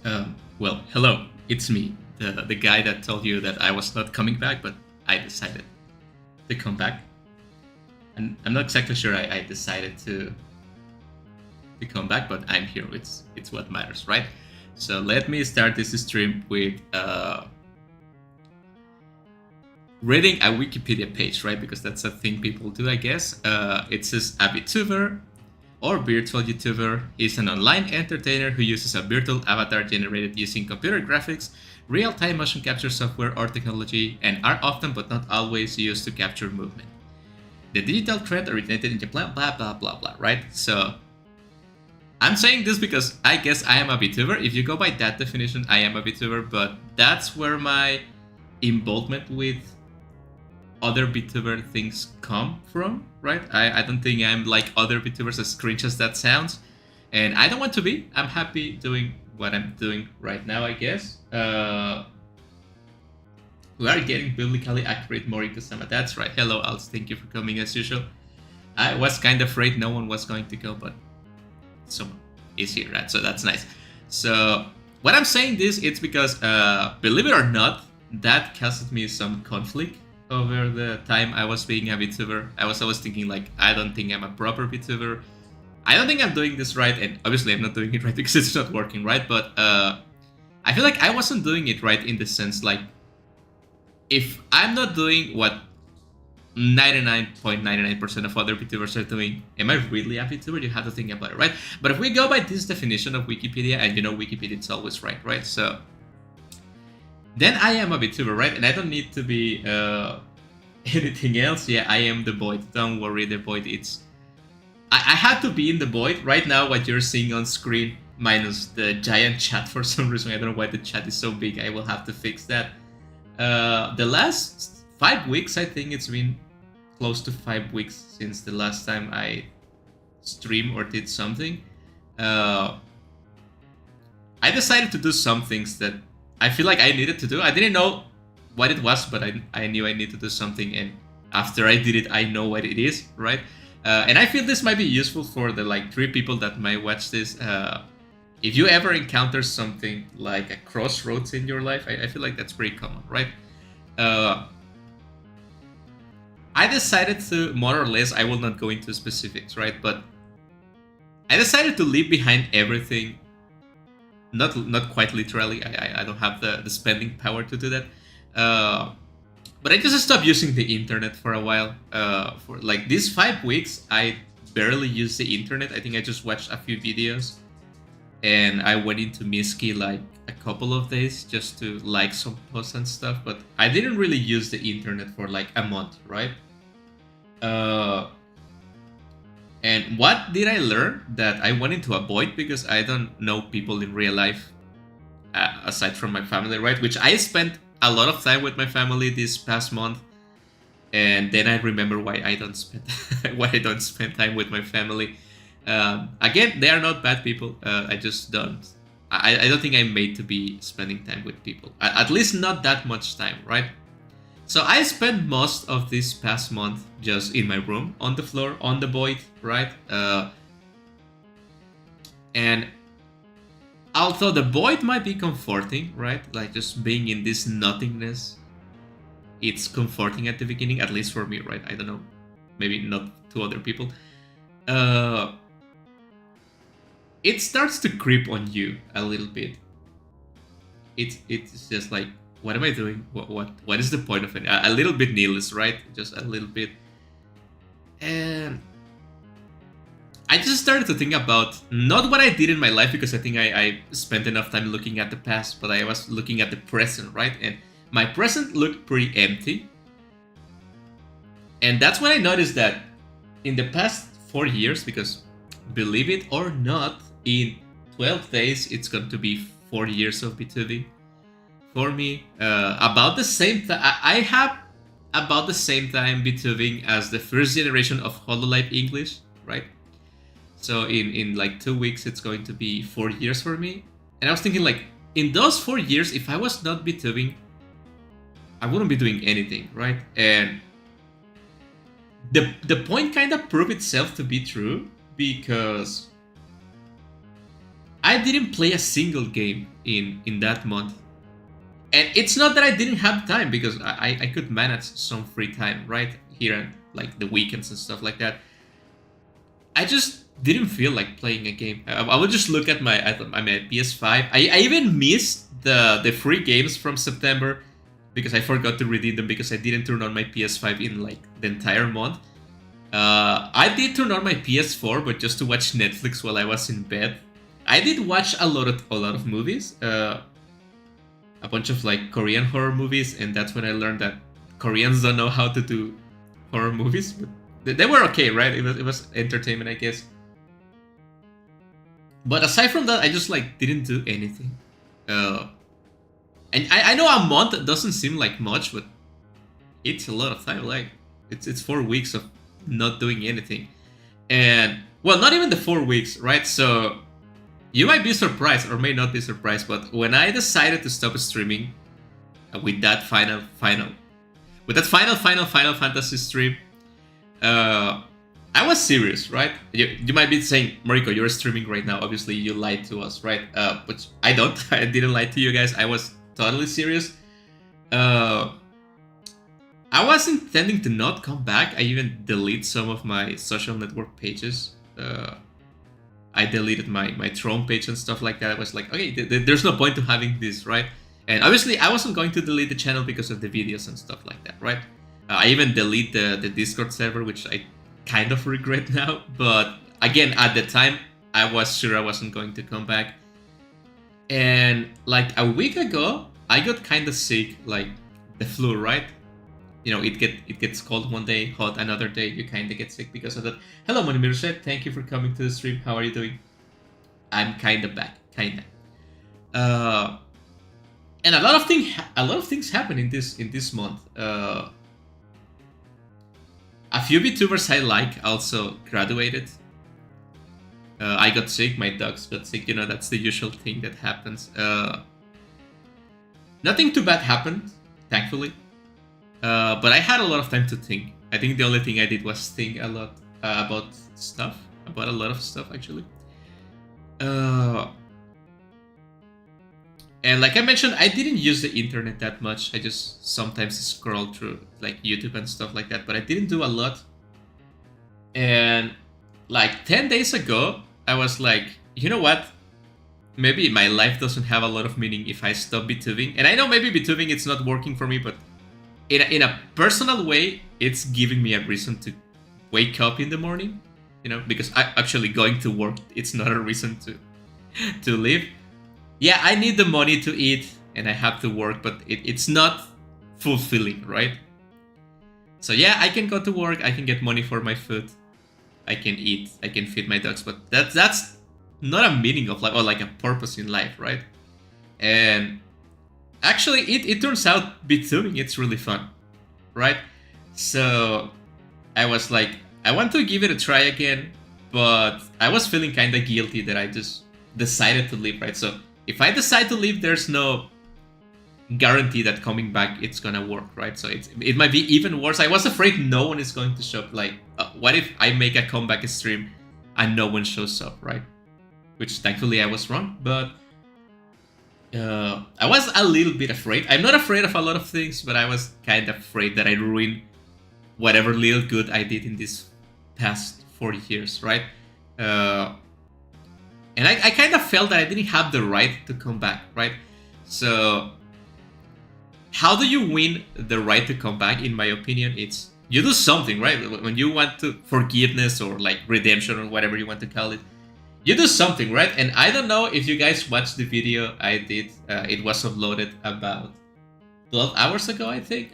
Well, hello, it's me, the guy that told you that I was not coming back, but I decided to come back. And I'm not exactly sure I decided to come back, but I'm here. It's what matters, right? So let me start this stream with reading a Wikipedia page, right? Because that's a thing people do, I guess. It says a Vtuber or virtual YouTuber is an online entertainer who uses a virtual avatar generated using computer graphics, real-time motion capture software or technology, and are often but not always used to capture movement. The digital trend originated in Japan, blah blah blah blah, right? So I'm saying this because I guess I am a VTuber. If you go by that definition, I am a VTuber, but that's where my involvement with other VTuber things come from, right? I don't think I'm like other VTubers, as cringe as that sounds. And I don't want to be. I'm happy doing what I'm doing right now, I guess. We are getting biblically accurate Moriko-sama. That's right. Hello, Alts. Thank you for coming as usual. I was kind of afraid no one was going to go, but someone is here, right? So that's nice. So what I'm saying this, it's because, believe it or not, that caused me some conflict over the time I was being a VTuber. I was always thinking like, I don't think I'm a proper VTuber. I don't think I'm doing this right, and obviously I'm not doing it right because it's not working right, but I feel like I wasn't doing it right in the sense like, if I'm not doing what 99.99% of other VTubers are doing, am I really a VTuber? You have to think about it, right? But if we go by this definition of Wikipedia, and you know Wikipedia is always right? So then I am a VTuber, right? And I don't need to be anything else. Yeah, I am the void. Don't worry, the void. I had to be in the void. Right now, what you're seeing on screen, minus the giant chat for some reason. I don't know why the chat is so big. I will have to fix that. The last 5 weeks, I think it's been close to 5 weeks since the last time I streamed or did something. I decided to do some things that I feel like I needed to do. I didn't know what it was, but I knew I needed to do something, and after I did it, I know what it is, right? And I feel this might be useful for the like 3 people that might watch this. If you ever encounter something like a crossroads in your life, I feel like that's pretty common, right? I decided to, more or less, I will not go into specifics, right? But I decided to leave behind everything. Not quite literally. I don't have the spending power to do that. But I just stopped using the internet for a while. For like these 5 weeks, I barely used the internet. I think I just watched a few videos. And I went into Miski like a couple of days just to like some posts and stuff, but I didn't really use the internet for like a month, right? And what did I learn that I wanted to avoid because I don't know people in real life aside from my family, right? Which I spent a lot of time with my family this past month, and then I remember why I don't spend time with my family. Again, they are not bad people. I just don't. I don't think I'm made to be spending time with people. At least not that much time, right? So I spent most of this past month just in my room, on the floor, on the void, right? And although the void might be comforting, right? Like just being in this nothingness, it's comforting at the beginning, at least for me, right? I don't know. Maybe not to other people. It starts to creep on you a little bit. It's just like, what am I doing? What is the point of it? A little bit nihilist, right? Just a little bit. And I just started to think about not what I did in my life, because I think I spent enough time looking at the past, but I was looking at the present, right? And my present looked pretty empty. And that's when I noticed that in the past 4 years, because believe it or not, in 12 days, it's going to be 4 years of B2B for me. About the same time, I have about the same time B2Bing as the first generation of HoloLive English, right? So in like 2 weeks, it's going to be 4 years for me. And I was thinking like, in those 4 years, if I was not B2Bing, I wouldn't be doing anything, right? And the point kind of proved itself to be true, because I didn't play a single game in that month. And it's not that I didn't have time, because I could manage some free time, right? Here and like the weekends and stuff like that. I just didn't feel like playing a game. I would just look at my PS5. I even missed the free games from September because I forgot to redeem them because I didn't turn on my PS5 in like the entire month. I did turn on my PS4, but just to watch Netflix while I was in bed. I did watch a lot of movies, a bunch of like Korean horror movies, and that's when I learned that Koreans don't know how to do horror movies. But they were okay, right? It was entertainment, I guess. But aside from that, I just like didn't do anything. And I know a month doesn't seem like much, but it's a lot of time. Like it's 4 weeks of not doing anything, and well, not even the 4 weeks, right? So you might be surprised or may not be surprised, but when I decided to stop streaming with that final Fantasy stream, I was serious, right? You might be saying, Moriko, you're streaming right now. Obviously, you lied to us, right? Which I don't. I didn't lie to you guys. I was totally serious. I was intending to not come back. I even deleted some of my social network pages. I deleted my Throne page and stuff like that. I was like, okay, there's no point to having this, right? And obviously, I wasn't going to delete the channel because of the videos and stuff like that, right? I even deleted the Discord server, which I kind of regret now. But again, at the time, I was sure I wasn't going to come back. And like a week ago, I got kind of sick, like the flu, right? You know, it gets cold one day, hot another day. You kind of get sick because of that. Hello, Monimirset. Thank you for coming to the stream. How are you doing? I'm kind of back, kind of. And a lot of things happen in this month. A few VTubers I like also graduated. I got sick. My dogs got sick. You know, that's the usual thing that happens. Nothing too bad happened, thankfully. But I had a lot of time to think. I think the only thing I did was think a lot about a lot of stuff, actually. And like I mentioned, I didn't use the internet that much. I just sometimes scroll through like YouTube and stuff like that, but I didn't do a lot. And like 10 days ago, I was like, you know what? Maybe my life doesn't have a lot of meaning if I stop VTubing. And I know maybe VTubing it's not working for me, but in a personal way, it's giving me a reason to wake up in the morning, you know, because I actually going to work, it's not a reason to live. Yeah, I need the money to eat and I have to work, but it's not fulfilling, right? So yeah, I can go to work, I can get money for my food, I can eat, I can feed my dogs, but that's not a meaning of life or like a purpose in life, right? And actually, it turns out VTubing it's really fun, right? So I was like, I want to give it a try again, but I was feeling kind of guilty that I just decided to leave, right? So if I decide to leave, there's no guarantee that coming back it's gonna work, right? So it might be even worse. I was afraid no one is going to show up. Like, what if I make a comeback stream and no one shows up, right? Which thankfully I was wrong, but I was a little bit afraid. I'm not afraid of a lot of things, but I was kind of afraid that I ruined whatever little good I did in these past 4 years, right? And I kind of felt that I didn't have the right to come back, right? So how do you win the right to come back? In my opinion, it's you do something, right? When you want to forgiveness or like redemption or whatever you want to call it, you do something, right? And I don't know if you guys watched the video I did. It was uploaded about 12 hours ago, I think.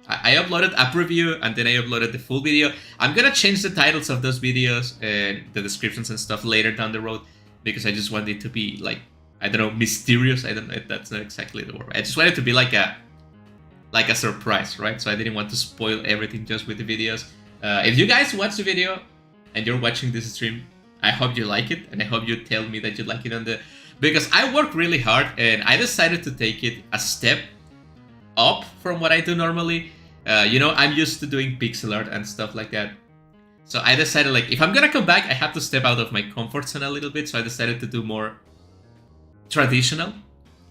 I uploaded a preview and then I uploaded the full video. I'm gonna change the titles of those videos and the descriptions and stuff later down the road because I just want it to be like, I don't know, mysterious. I don't know if that's not exactly the word. I just want it to be like a surprise, right? So I didn't want to spoil everything just with the videos. If you guys watch the video and you're watching this stream, I hope you like it, and I hope you tell me that you like it because I work really hard and I decided to take it a step up from what I do normally. You know, I'm used to doing pixel art and stuff like that. So I decided, like, if I'm gonna come back, I have to step out of my comfort zone a little bit. So I decided to do more traditional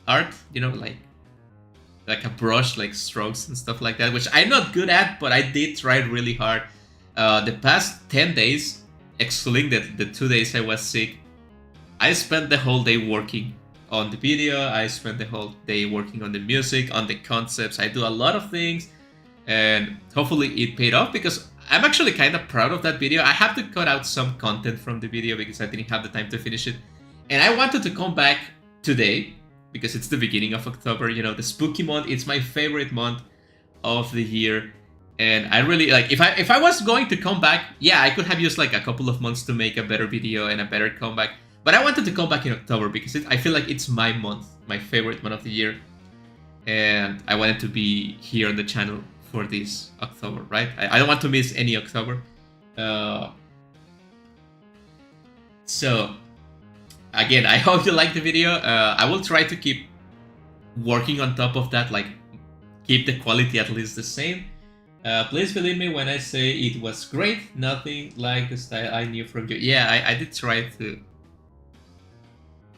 art, you know, like a brush, like strokes and stuff like that, which I'm not good at, but I did try really hard. The past 10 days, excluding the 2 days I was sick, I spent the whole day working on the video. I spent the whole day working on the music, on the concepts. I do a lot of things, and hopefully it paid off, because I'm actually kind of proud of that video. I have to cut out some content from the video because I didn't have the time to finish it. And I wanted to come back today because it's the beginning of October, you know, the spooky month. It's my favorite month of the year. And I really, like, if I was going to come back, yeah, I could have used like a couple of months to make a better video and a better comeback. But I wanted to come back in October because I feel like it's my month, my favorite month of the year. And I wanted to be here on the channel for this October, right? I don't want to miss any October. So, again, I hope you like the video. I will try to keep working on top of that, like keep the quality at least the same. Please believe me when I say it was great. Nothing like the style I knew from you. Yeah, I did try to.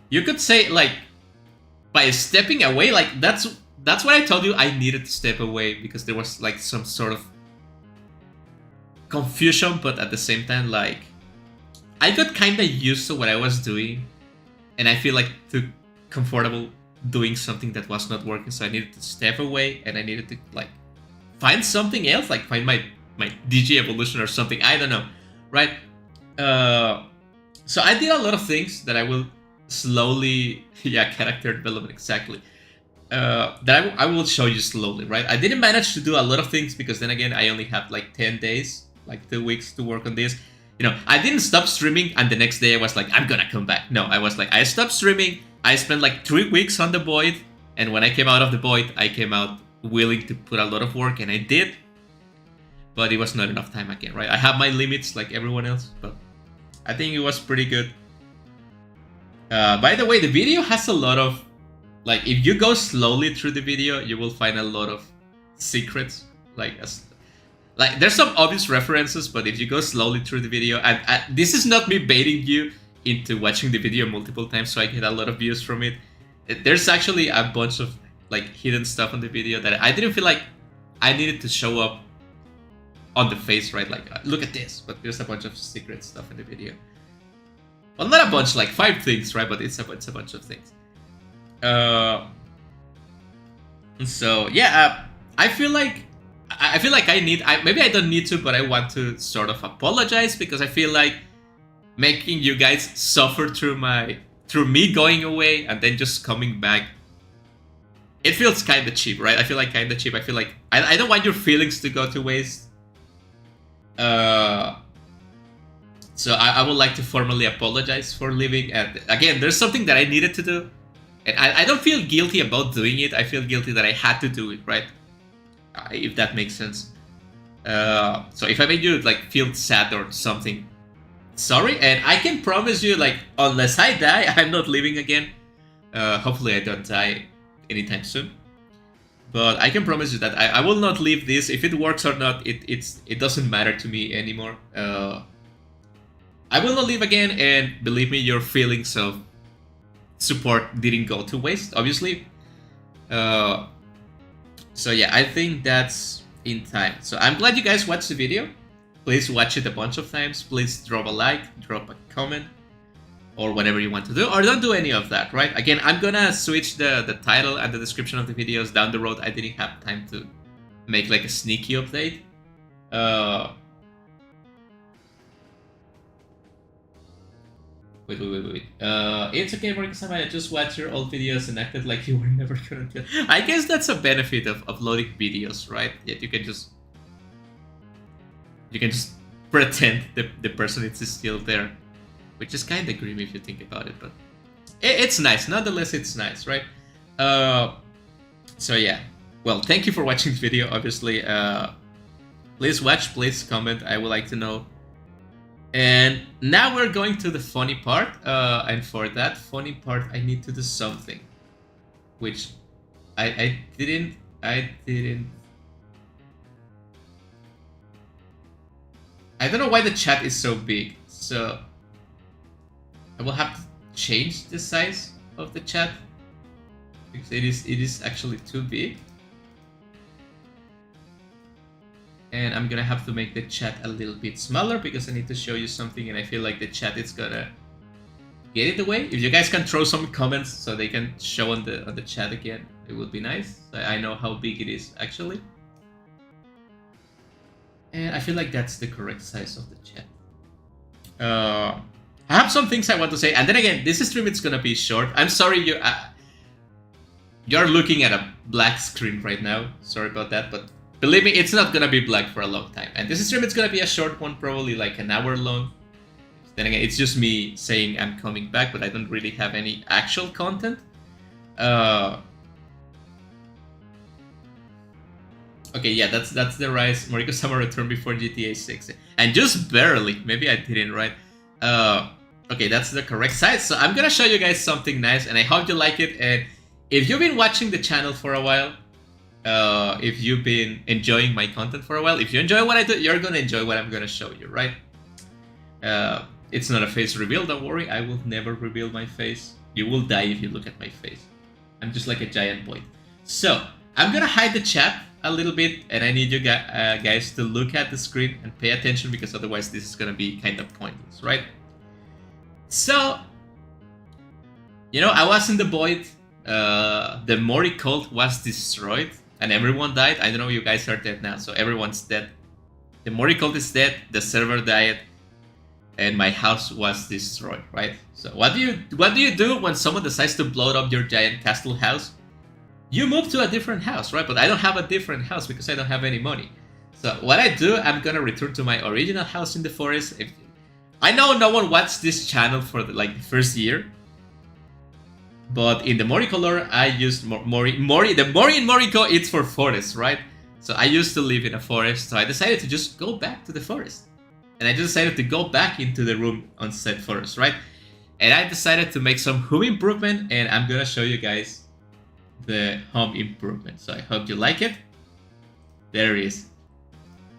You could say, like, by stepping away, like that's what I told you. I needed to step away because there was like some sort of confusion, but at the same time, like, I got kind of used to what I was doing, and I feel like too comfortable doing something that was not working. So I needed to step away, and I needed to like find something else, like find my DJ evolution or something. I don't know, right? So I did a lot of things that I will slowly, yeah, character development, exactly. That I will show you slowly, right? I didn't manage to do a lot of things because then again, I only have like 10 days, like 2 weeks to work on this. You know, I didn't stop streaming and the next day I was like, I'm gonna come back. No, I was like, I stopped streaming. I spent like 3 weeks on the void. And when I came out of the void, I came out willing to put a lot of work, and I did. But it was not enough time again, right? I have my limits like everyone else, but I think it was pretty good. By the way, the video has a lot of, like, if you go slowly through the video, you will find a lot of secrets. Like there's some obvious references, but if you go slowly through the video, and this is not me baiting you into watching the video multiple times so I get a lot of views from it. There's actually a bunch of like hidden stuff on the video that I didn't feel like I needed to show up on the face, right? Like, look at this, but there's a bunch of secret stuff in the video. Well, not a bunch, like 5 things, right? But it's a bunch of things. So yeah, I feel like I need. Maybe I don't need to, but I want to sort of apologize because I feel like making you guys suffer through me going away and then just coming back. It feels kind of cheap, right? I feel like kind of cheap. I feel like I don't want your feelings to go to waste. So I would like to formally apologize for leaving. And again, there's something that I needed to do. And I don't feel guilty about doing it. I feel guilty that I had to do it, right? If that makes sense. So if I made you like feel sad or something, sorry. And I can promise you, like, unless I die, I'm not leaving again. Hopefully I don't die anytime soon. But I can promise you that I will not leave this. If it works or not, it doesn't matter to me anymore. I will not leave again, and believe me, your feelings of support didn't go to waste, obviously. So yeah, I think that's in time. So I'm glad you guys watched the video. Please watch it a bunch of times. Please drop a like, drop a comment, or whatever you want to do, or don't do any of that, right? Again, I'm gonna switch the title and the description of the videos down the road. I didn't have time to make like a sneaky update. Wait. It's okay, Moriko-sama, I just watched your old videos and acted like you were never gonna do it. I guess that's a benefit of uploading videos, right? Yet you can just pretend the person is still there. Which is kind of grim if you think about it, but it's nice. Nonetheless, it's nice, right? So yeah. Well, thank you for watching the video, obviously. Please watch, please comment. I would like to know. And now we're going to the funny part. And for that funny part, I need to do something. Which I didn't... I don't know why the chat is so big, so I will have to change the size of the chat because it is actually too big. And I'm gonna have to make the chat a little bit smaller because I need to show you something, and I feel like the chat is gonna get in the way. If you guys can throw some comments so they can show on the chat again, it would be nice. I know how big it is actually. And I feel like that's the correct size of the chat. I have some things I want to say, and then again, this stream it's gonna be short. I'm sorry you're looking at a black screen right now. Sorry about that, but believe me, it's not gonna be black for a long time. And this stream it's gonna be a short one, probably like an hour long. Then again, it's just me saying I'm coming back, but I don't really have any actual content. Okay, yeah, that's the rise. Moriko-sama returned before GTA 6. And just barely. Maybe I didn't, right? Okay, that's the correct size. So I'm gonna show you guys something nice, and I hope you like it. And if you've been watching the channel for a while, if you've been enjoying my content for a while, if you enjoy what I do, you're gonna enjoy what I'm gonna show you, right? It's not a face reveal, don't worry. I will never reveal my face. You will die if you look at my face. I'm just like a giant boy. So, I'm gonna hide the chat a little bit, and I need you guys to look at the screen and pay attention, because otherwise this is gonna be kind of pointless, right? So, you know, I was in the void. The Mori cult was destroyed, and everyone died. I don't know, you guys are dead now, so everyone's dead. The Mori cult is dead, the server died, and my house was destroyed, right? So what do you do when someone decides to blow up your giant castle house? You move to a different house, right? But I don't have a different house because I don't have any money. So what I do, I'm gonna return to my original house in the forest. I know no one watched this channel for the first year, but in the Moriko lore, I used the Mori in Moriko, it's for forest, right? So I used to live in a forest, so I decided to just go back to the forest. And I just decided to go back into the room on said forest, right? And I decided to make some home improvement, and I'm gonna show you guys the home improvement. So I hope you like it. There it is.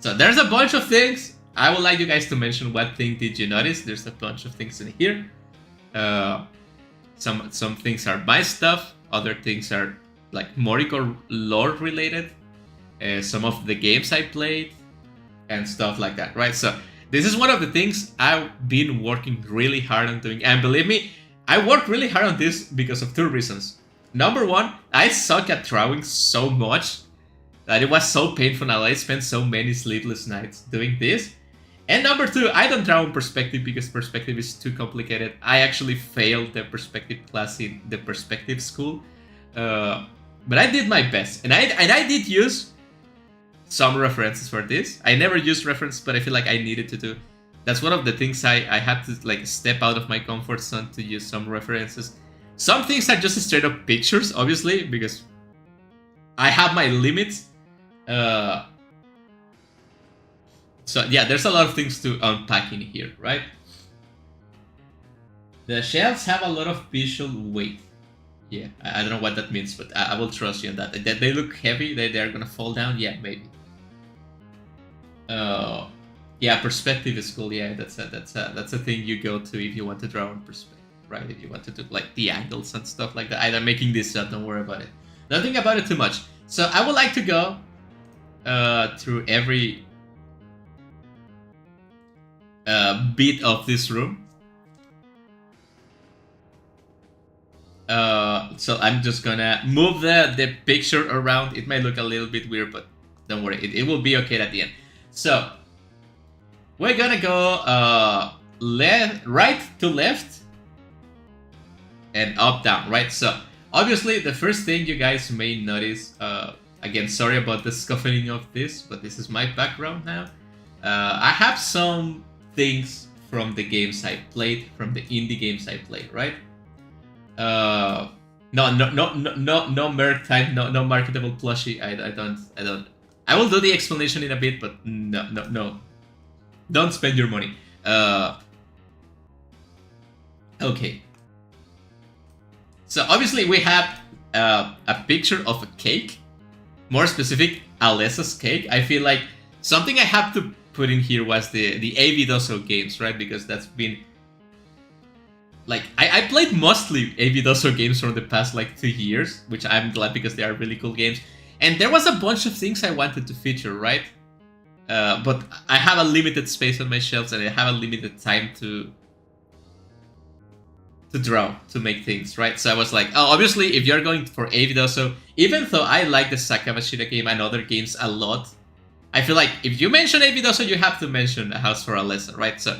So there's a bunch of things. I would like you guys to mention what thing did you notice. There's a bunch of things in here. Some things are my stuff. Other things are like Moriko lore related. Some of the games I played and stuff like that, right? So this is one of the things I've been working really hard on doing. And believe me, I worked really hard on this because of two reasons. Number one, I suck at drawing so much that it was so painful, and I spent so many sleepless nights doing this. And number two, I don't draw in perspective because perspective is too complicated. I actually failed the perspective class in the perspective school. But I did my best. And I did use some references for this. I never used reference, but I feel like I needed to do. That's one of the things I had to step out of my comfort zone to use some references. Some things are just straight up pictures, obviously, because I have my limits. So yeah, there's a lot of things to unpack in here, right? The shells have a lot of visual weight. Yeah, I don't know what that means, but I will trust you on that. They look heavy, they're gonna fall down, yeah, maybe. Yeah, perspective is cool. Yeah, that's a thing you go to if you want to draw on perspective, right? If you want to do the angles and stuff like that. I'm making this up, don't worry about it. Don't think about it too much. So I would like to go through every bit of this room. So I'm just gonna move the picture around. It might look a little bit weird, but don't worry, it will be okay at the end. So we're gonna go right to left and up down, right? So obviously the first thing you guys may notice, again, sorry about the scuffling of this, but this is my background now. I have some things from the games I played, from the indie games I played, right? No merch type, no marketable plushie. I don't. I will do the explanation in a bit, but no. Don't spend your money. Okay. So obviously we have a picture of a cake. More specific, Alessa's cake. I feel like something I have to put in here was the AV games, right? Because that's been like I played mostly AV games from the past like 2 years, which I'm glad because they are really cool games. And there was a bunch of things I wanted to feature, right? But I have a limited space on my shelves and I have a limited time to draw, to make things, right? So I was like, oh, obviously, if you're going for AV even though I like the Sakabashira game and other games a lot, I feel like if you mention AV you have to mention A House for Alessa, right? So,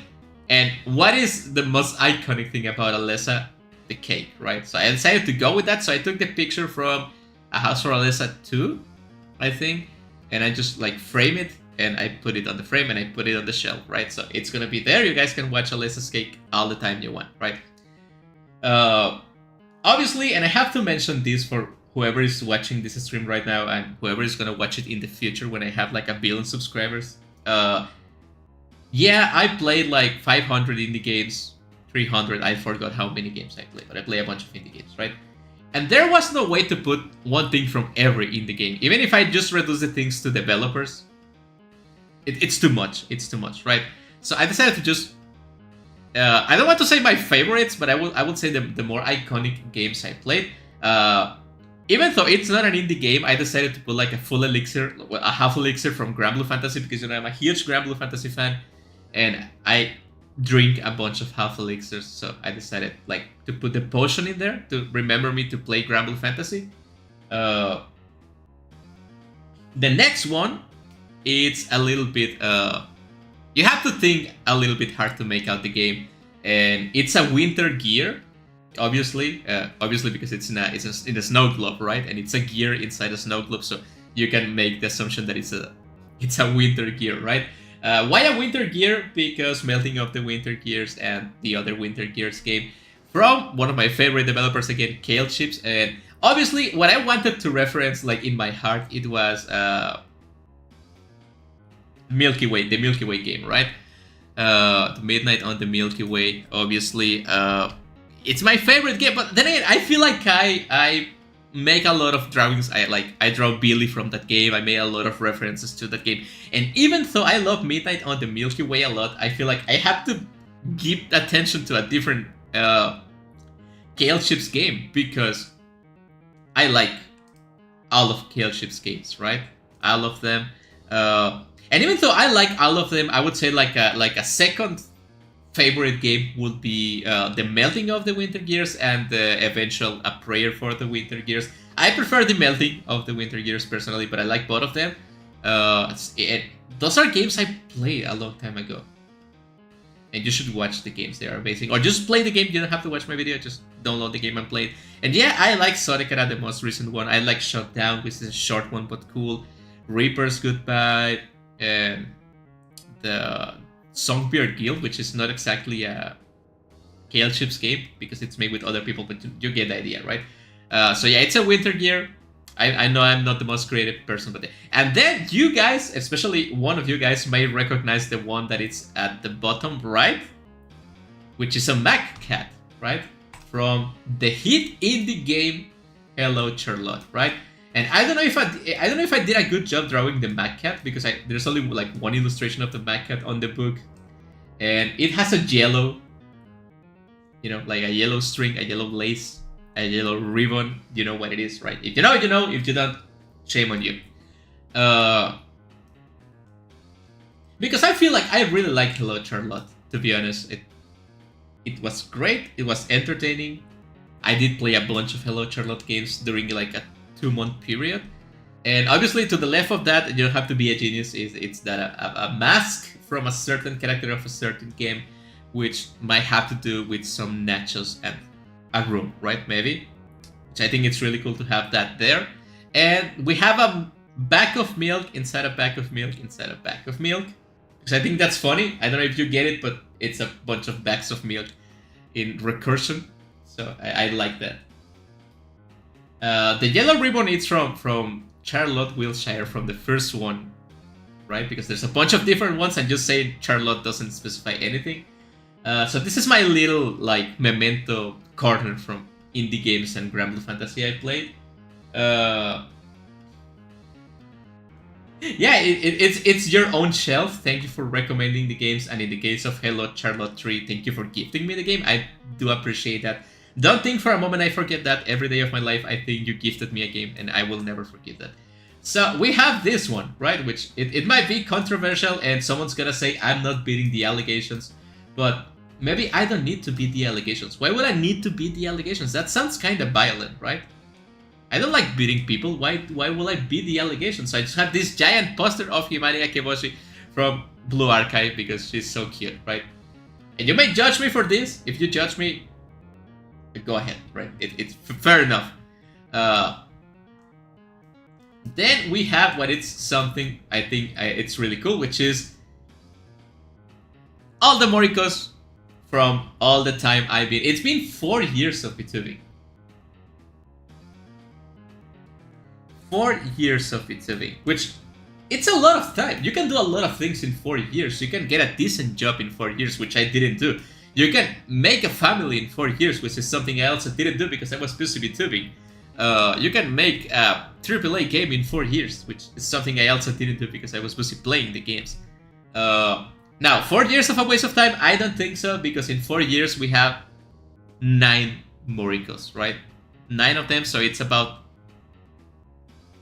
and what is the most iconic thing about Alessa? The cake, right? So I decided to go with that. So I took the picture from A House for Alessa 2, I think, and I just like frame it and I put it on the frame and I put it on the shelf, right? So it's gonna be there. You guys can watch Alessa's cake all the time you want, right? Obviously, and I have to mention this for whoever is watching this stream right now and whoever is gonna watch it in the future when I have like 1 billion subscribers. Yeah, I played like 500 indie games, 300. I forgot how many games I played, but I play a bunch of indie games, right? And there was no way to put one thing from every indie game. Even if I just reduce the things to developers, it's too much. It's too much, right? So I decided to just I don't want to say my favorites, but I would say the more iconic games I played. Even though it's not an indie game, I decided to put like a full elixir, a half elixir from Grand Blue Fantasy because I'm a huge Grand Blue Fantasy fan, and I drink a bunch of half elixirs. So I decided like to put the potion in there to remember me to play Grand Blue Fantasy. The next one, it's a little bit. You have to think a little bit hard to make out the game, and it's a winter gear, obviously because it's in a snow globe, right? And it's a gear inside a snow globe, so you can make the assumption that it's a winter gear, right? Why a winter gear? Because Melting of the Winter Gears and the other Winter Gears game from one of my favorite developers again, Kale Chips, and obviously what I wanted to reference, like in my heart, it was Milky Way, the Milky Way game, right? The Midnight on the Milky Way, obviously. It's my favorite game, but then again, I feel like I make a lot of drawings. I draw Billy from that game. I made a lot of references to that game. And even though I love Midnight on the Milky Way a lot, I feel like I have to give attention to a different Kale Chips game because I like all of Kale Chips games, right? All of them. And even though I like all of them, I would say like a second favorite game would be the Melting of the Winter Gears and the eventual A Prayer for the Winter Gears. I prefer the Melting of the Winter Gears personally, but I like both of them. Those are games I played a long time ago. And you should watch the games, they are amazing. Or just play the game, you don't have to watch my video, just download the game and play it. And yeah, I like Sodekara, the most recent one. I like Shutdown, which is a short one but cool. Reaper's Goodbye, and the Songbeard Guild, which is not exactly a Kale Chips game because it's made with other people, but you get the idea, right? So yeah, it's a winter gear. I know I'm not the most creative person, but and then you guys, especially one of you guys, may recognize the one that is at the bottom right, which is a Mac Cat, right? From the hit indie game Hello Charlotte, right? And I don't know if I did a good job drawing the Mac Cat because there's only like one illustration of the Mac Cat on the book, and it has a yellow, like a yellow string, a yellow lace, a yellow ribbon. You know what it is, right? If you know, you know. If you don't, shame on you. Because I feel like I really like Hello Charlotte. To be honest, it was great. It was entertaining. I did play a bunch of Hello Charlotte games during like a 2-month period, and obviously to the left of that, you don't have to be a genius. It's that a mask from a certain character of a certain game, which might have to do with some nachos and a room, right? Maybe, which I think it's really cool to have that there. And we have a bag of milk inside a bag of milk inside a bag of milk, because I think that's funny. I don't know if you get it, but it's a bunch of bags of milk in recursion, so I like that. The yellow ribbon is from Charlotte Wilshire, from the first one, right? Because there's a bunch of different ones, and just saying Charlotte doesn't specify anything. So this is my little like memento corner from indie games and Grand Blue Fantasy I played. Yeah, it's your own shelf. Thank you for recommending the games, and in the case of Hello Charlotte 3, thank you for gifting me the game. I do appreciate that. Don't think for a moment I forget that. Every day of my life, I think you gifted me a game, and I will never forget that. So we have this one, right? Which it might be controversial, and someone's gonna say I'm not beating the allegations, but maybe I don't need to beat the allegations. Why would I need to beat the allegations? That sounds kind of violent, right? I don't like beating people. Why will I beat the allegations? I just have this giant poster of Himari Akeboshi from Blue Archive because she's so cute, right? And you may judge me for this. If you judge me, go ahead, right? It's fair enough. Then we have what it's something I think it's really cool, which is all the Morikos from all the time I've been. It's been 4 years of VTubing. 4 years of VTubing, which it's a lot of time. You can do a lot of things in 4 years. You can get a decent job in 4 years, which I didn't do. You can make a family in 4 years, which is something I also didn't do because I was busy VTubing. You can make a AAA game in 4 years, which is something I also didn't do because I was busy playing the games. Now, 4 years of a waste of time? I don't think so, because in 4 years we have 9 Morikos, right? 9 of them, so it's about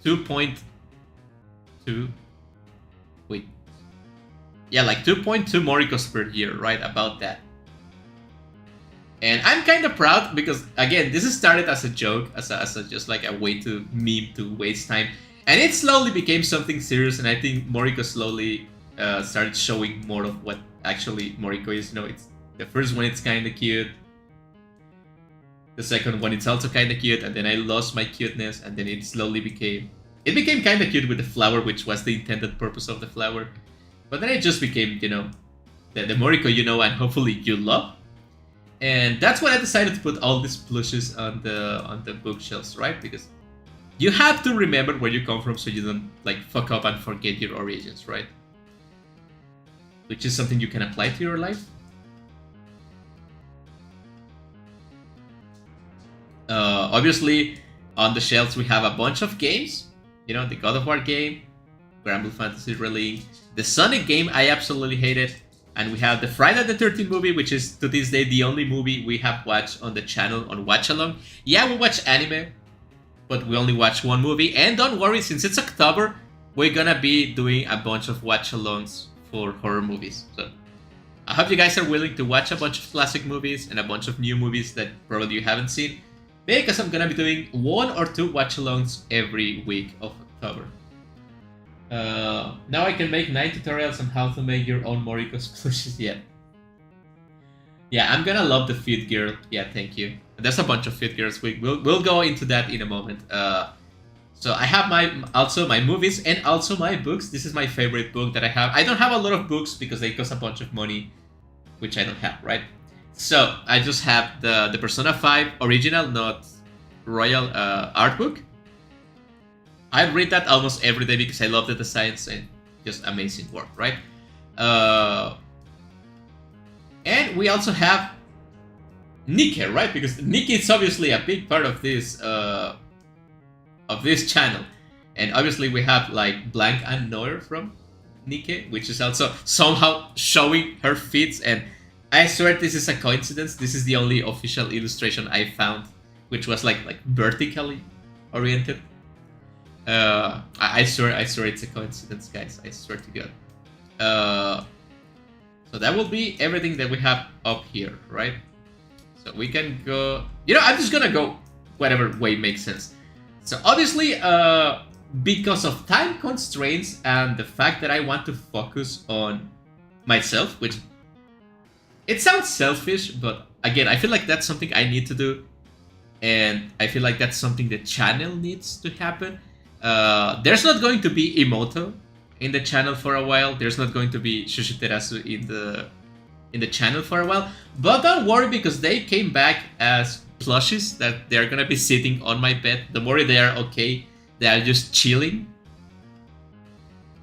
2.2. Wait. Yeah, like 2.2 Morikos per year, right? About that. And I'm kind of proud because, again, this started as a joke, as a just like a way to meme, to waste time. And it slowly became something serious, and I think Moriko slowly started showing more of what actually Moriko is. You know, it's the first one, it's kind of cute. The second one, it's also kind of cute, and then I lost my cuteness, and then it slowly became... It became kind of cute with the flower, which was the intended purpose of the flower. But then it just became, you know, the Moriko you know and hopefully you love. And that's why I decided to put all these plushes on the bookshelves, right? Because you have to remember where you come from so you don't like fuck up and forget your origins, right? Which is something you can apply to your life. Obviously, on the shelves we have a bunch of games. You know, the God of War game, Grand Blue Fantasy Relink, the Sonic game I absolutely hated. And we have the Friday the 13th movie, which is to this day the only movie we have watched on the channel on Watch Along. Yeah, we watch anime, but we only watch one movie. And don't worry, since it's October, we're gonna be doing a bunch of watch alongs for horror movies. So I hope you guys are willing to watch a bunch of classic movies and a bunch of new movies that probably you haven't seen, because I'm gonna be doing 1 or 2 watch alongs every week of October. Now I can make 9 tutorials on how to make your own Moriko's plushies. Yeah, I'm gonna love the Fit Girl. Yeah, thank you. There's a bunch of Fit Girls. We'll go into that in a moment. So I have also my movies and also my books. This is my favorite book that I have. I don't have a lot of books because they cost a bunch of money, which I don't have, right? So I just have the Persona 5 original, not royal art book. I read that almost every day because I love the designs and just amazing work, right? And we also have Nikke, right? Because Nikke is obviously a big part of this channel. And obviously we have like Blank and Noir from Nikke, which is also somehow showing her feet. And I swear this is a coincidence. This is the only official illustration I found, which was like vertically oriented. I swear it's a coincidence, guys. I swear to God. So that will be everything that we have up here, right? So we can go... You know, I'm just gonna go whatever way makes sense. So obviously, because of time constraints and the fact that I want to focus on myself, which... It sounds selfish, but again, I feel like that's something I need to do. And I feel like that's something the channel needs to happen. There's not going to be Emoto in the channel for a while. There's not going to be Shushiterasu in the channel for a while. But don't worry, because they came back as plushies that they're gonna be sitting on my bed. Don't worry, they are okay. They are just chilling.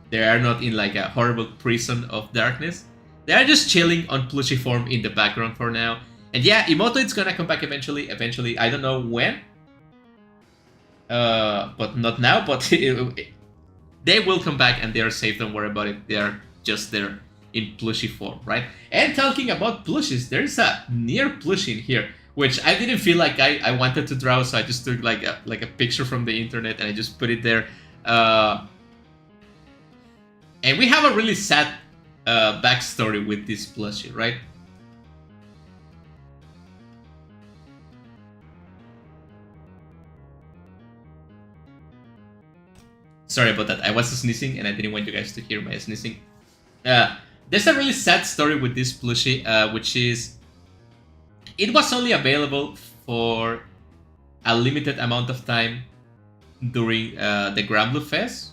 They are not in like a horrible prison of darkness. They are just chilling on plushie form in the background for now. And yeah, Emoto it's gonna come back eventually. Eventually, I don't know when. But not now, but They will come back and they are safe, don't worry about it. They are just there in plushie form, right? And talking about plushies, there's a near plushie in here, which I didn't feel like I wanted to draw, so I just took like a picture from the internet and I just put it there. And we have a really sad backstory with this plushie, right? Sorry about that. I was sneezing and I didn't want you guys to hear my sneezing. There's a really sad story with this plushie, which is it was only available for a limited amount of time during the Granblue Fest.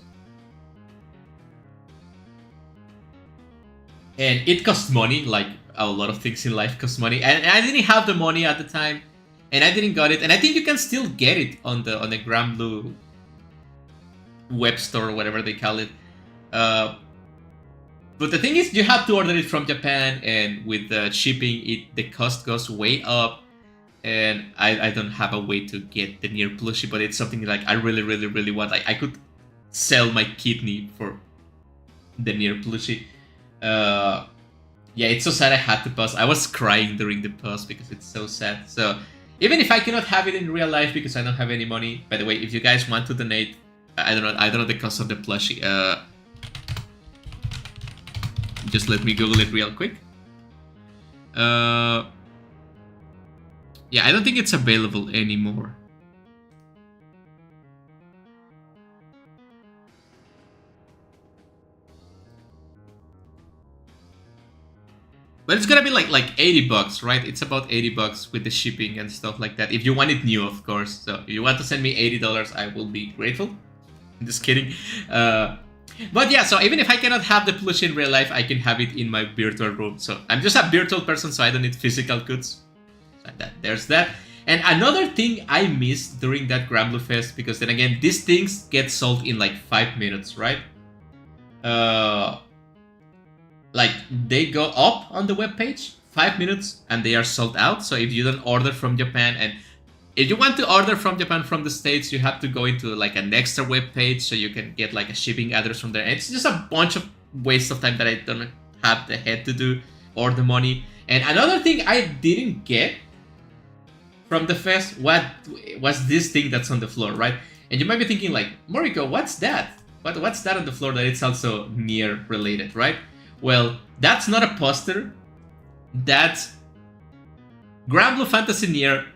And it cost money, like a lot of things in life cost money. And I didn't have the money at the time, and I didn't got it. And I think you can still get it on the Granblue web store or whatever they call it. But the thing is, you have to order it from Japan, and with the shipping, the cost goes way up. And I don't have a way to get the near plushie, but it's something like I really, really, really want. I could sell my kidney for the near plushie. Yeah, it's so sad I had to pause. I was crying during the pause because it's so sad. So even if I cannot have it in real life because I don't have any money, by the way, if you guys want to donate, I don't know the cost of the plushie. Just let me Google it real quick. Yeah, I don't think it's available anymore. But it's gonna be like 80 bucks, right? It's about 80 bucks with the shipping and stuff like that. If you want it new, of course. So if you want to send me $80, I will be grateful. I'm just kidding. But yeah, so even if I cannot have the plushie in real life, I can have it in my virtual room. So I'm just a virtual person, so I don't need physical goods. So there's that. And another thing I missed during that Granblue Fest, because then again, these things get sold in like 5 minutes, right? Like they go up on the webpage 5 minutes and they are sold out. So if you don't order from Japan, and if you want to order from Japan from the States, you have to go into like an extra web page so you can get like a shipping address from there. And it's just a bunch of waste of time that I don't have the head to do or the money. And another thing I didn't get from the fest was this thing that's on the floor, right? And you might be thinking like, Moriko, what's that? What's that on the floor that it's also near related, right? Well, that's not a poster. That's Granblue Fantasy Near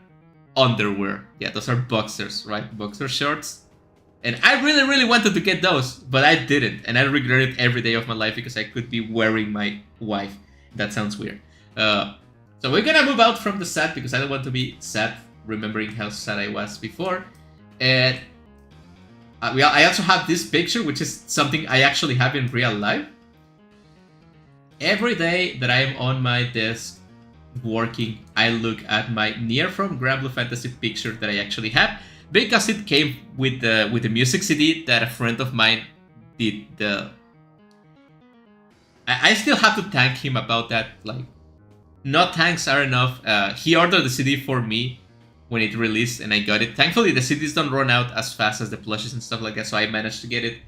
underwear. Yeah, those are boxers, right? Boxer shorts. And I really, really wanted to get those, but I didn't. And I regret it every day of my life because I could be wearing my wife. That sounds weird. So we're gonna move out from the sad because I don't want to be sad remembering how sad I was before. And I also have this picture, which is something I actually have in real life. Every day that I'm on my desk working, I look at my Near from Granblue Fantasy picture that I actually have, because it came with the music CD that a friend of mine did. I still have to thank him about that. Like, not thanks are enough. He ordered the CD for me when it released, and I got it. Thankfully, the CDs don't run out as fast as the plushies and stuff like that, so I managed to get it.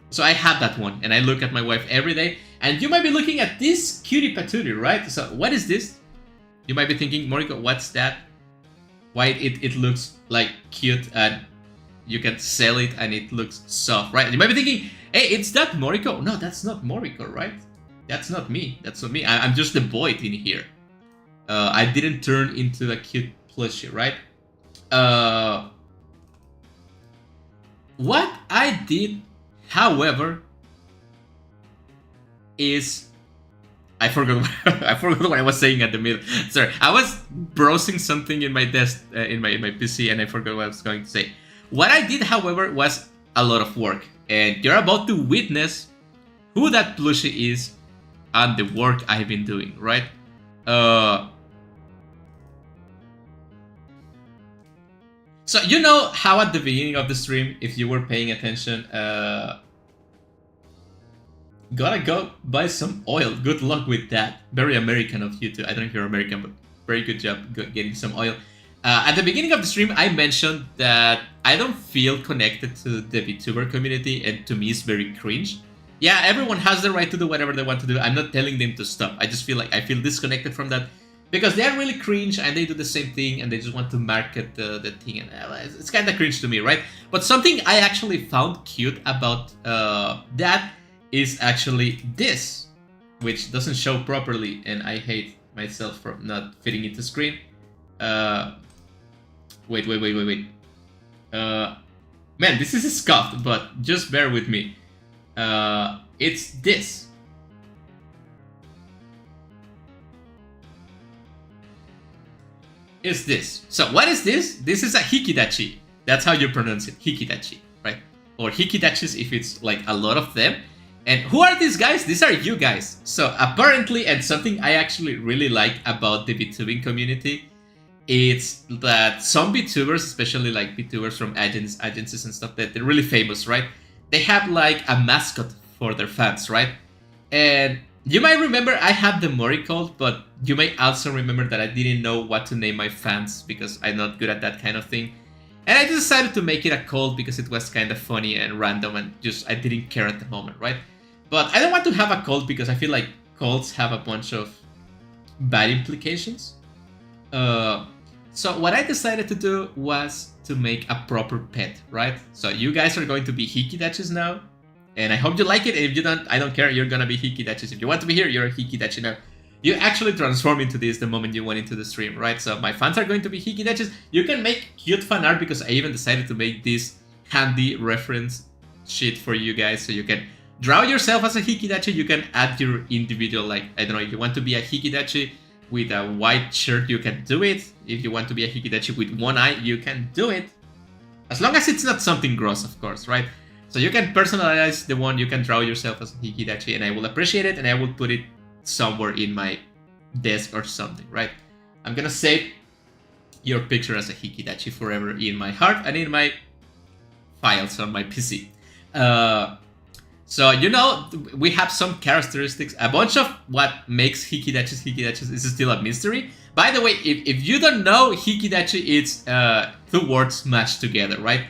So I have that one, and I look at my wife every day. And you might be looking at this cutie patootie, right? So what is this? You might be thinking, Moriko, what's that? Why it looks like cute and you can sell it and it looks soft, right? And you might be thinking, hey, it's that Moriko. No, that's not Moriko, right? That's not me. That's not me. I'm just the boy in here. I didn't turn into a cute plushie, right? What I did, however, is I forgot what I was saying at the middle. Sorry, I was browsing something in my desk in my PC, and I forgot what I was going to say. What I did, however, was a lot of work, and you're about to witness who that plushie is and the work I've been doing. Right? So you know how at the beginning of the stream, if you were paying attention, gotta go buy some oil. Good luck with that. Very American of you too. I don't know if you're American, but very good job getting some oil. At the beginning of the stream, I mentioned that I don't feel connected to the VTuber community, and to me it's very cringe. Yeah, everyone has the right to do whatever they want to do. I'm not telling them to stop. I just feel like I feel disconnected from that because they're really cringe and they do the same thing and they just want to market the thing. And it's kind of cringe to me, right? But something I actually found cute about that is actually this, which doesn't show properly, and I hate myself for not fitting into screen. Wait. Man, this is scuffed, but just bear with me. It's this. Is this. So what is this? This is a Hikidachi. That's how you pronounce it, Hikidachi, right? Or Hikidachis if it's like a lot of them. And who are these guys? These are you guys. So apparently, and something I actually really like about the VTubing community, it's that some VTubers, especially like VTubers from agencies and stuff, that they're really famous, right? They have like a mascot for their fans, right? And you might remember I had the Moriko, but you may also remember that I didn't know what to name my fans because I'm not good at that kind of thing. And I decided to make it a cult because it was kind of funny and random and just I didn't care at the moment, right? But I don't want to have a cult because I feel like cults have a bunch of bad implications. So what I decided to do was to make a proper pet, right? So you guys are going to be Hikidachis now. And I hope you like it. And if you don't, I don't care. You're going to be Hikidachis. If you want to be here, you're a Hikidachi now. You actually transform into this the moment you went into the stream, right? So my fans are going to be Hikidachis. You can make cute fan art because I even decided to make this handy reference sheet for you guys. So you can draw yourself as a Hikidachi. You can add your individual, like, I don't know, if you want to be a Hikidachi with a white shirt, you can do it. If you want to be a Hikidachi with one eye, you can do it. As long as it's not something gross, of course, right? So you can personalize the one, you can draw yourself as a Hikidachi, and I will appreciate it, and I will put it somewhere in my desk or something, right? I'm gonna save your picture as a Hikidachi forever in my heart and in my files on my PC. So, you know, we have some characteristics. A bunch of what makes Hikidachis is still a mystery. By the way, if you don't know, Hikidachi, it's two words matched together, right?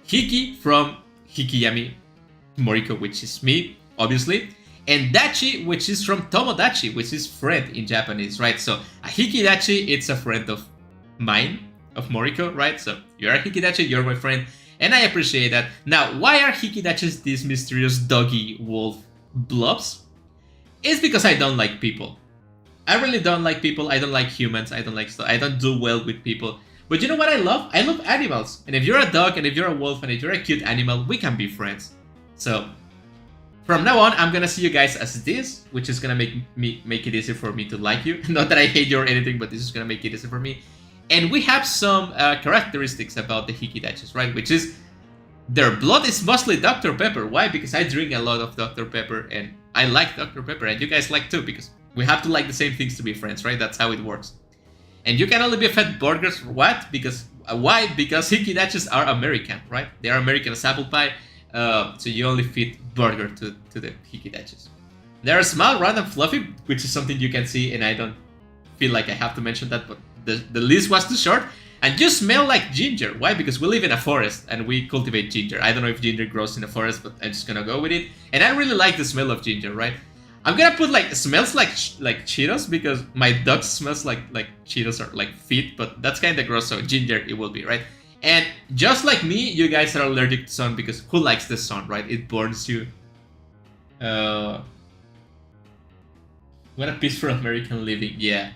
Hiki from Hikiyami Moriko, which is me, obviously. And Dachi, which is from Tomodachi, which is friend in Japanese, right? So a Hikidachi, it's a friend of mine, of Moriko, right? So you're a Hikidachi, you're my friend. And I appreciate that. Now, why are Hikidachis these mysterious doggy wolf blobs? It's because I don't like people. I really don't like people. I don't like humans. I don't like stuff. I don't do well with people. But you know what I love? I love animals. And if you're a dog, and if you're a wolf, and if you're a cute animal, we can be friends. So, from now on, I'm gonna see you guys as this, which is gonna make it easier for me to like you. Not that I hate you or anything, but this is gonna make it easier for me. And we have some characteristics about the Hikidachis, right? Which is, their blood is mostly Dr. Pepper. Why? Because I drink a lot of Dr. Pepper, and I like Dr. Pepper, and you guys like too, because we have to like the same things to be friends, right? That's how it works. And you can only be fed burgers. What? Because why? Because Hikidachis are American, right? They are American as apple pie. So you only feed burger to the Hikidachis. They're small, round, and fluffy, which is something you can see, and I don't feel like I have to mention that, but the list was too short. And you smell like ginger. Why? Because we live in a forest and we cultivate ginger. I don't know if ginger grows in a forest, but I'm just gonna go with it. And I really like the smell of ginger, right? I'm gonna put like smells like Cheetos because my dog smells like Cheetos or like feet, but that's kind of gross. So ginger it will be, right? And just like me, you guys are allergic to sun because who likes the sun, right? It burns you. What a peaceful American living, yeah.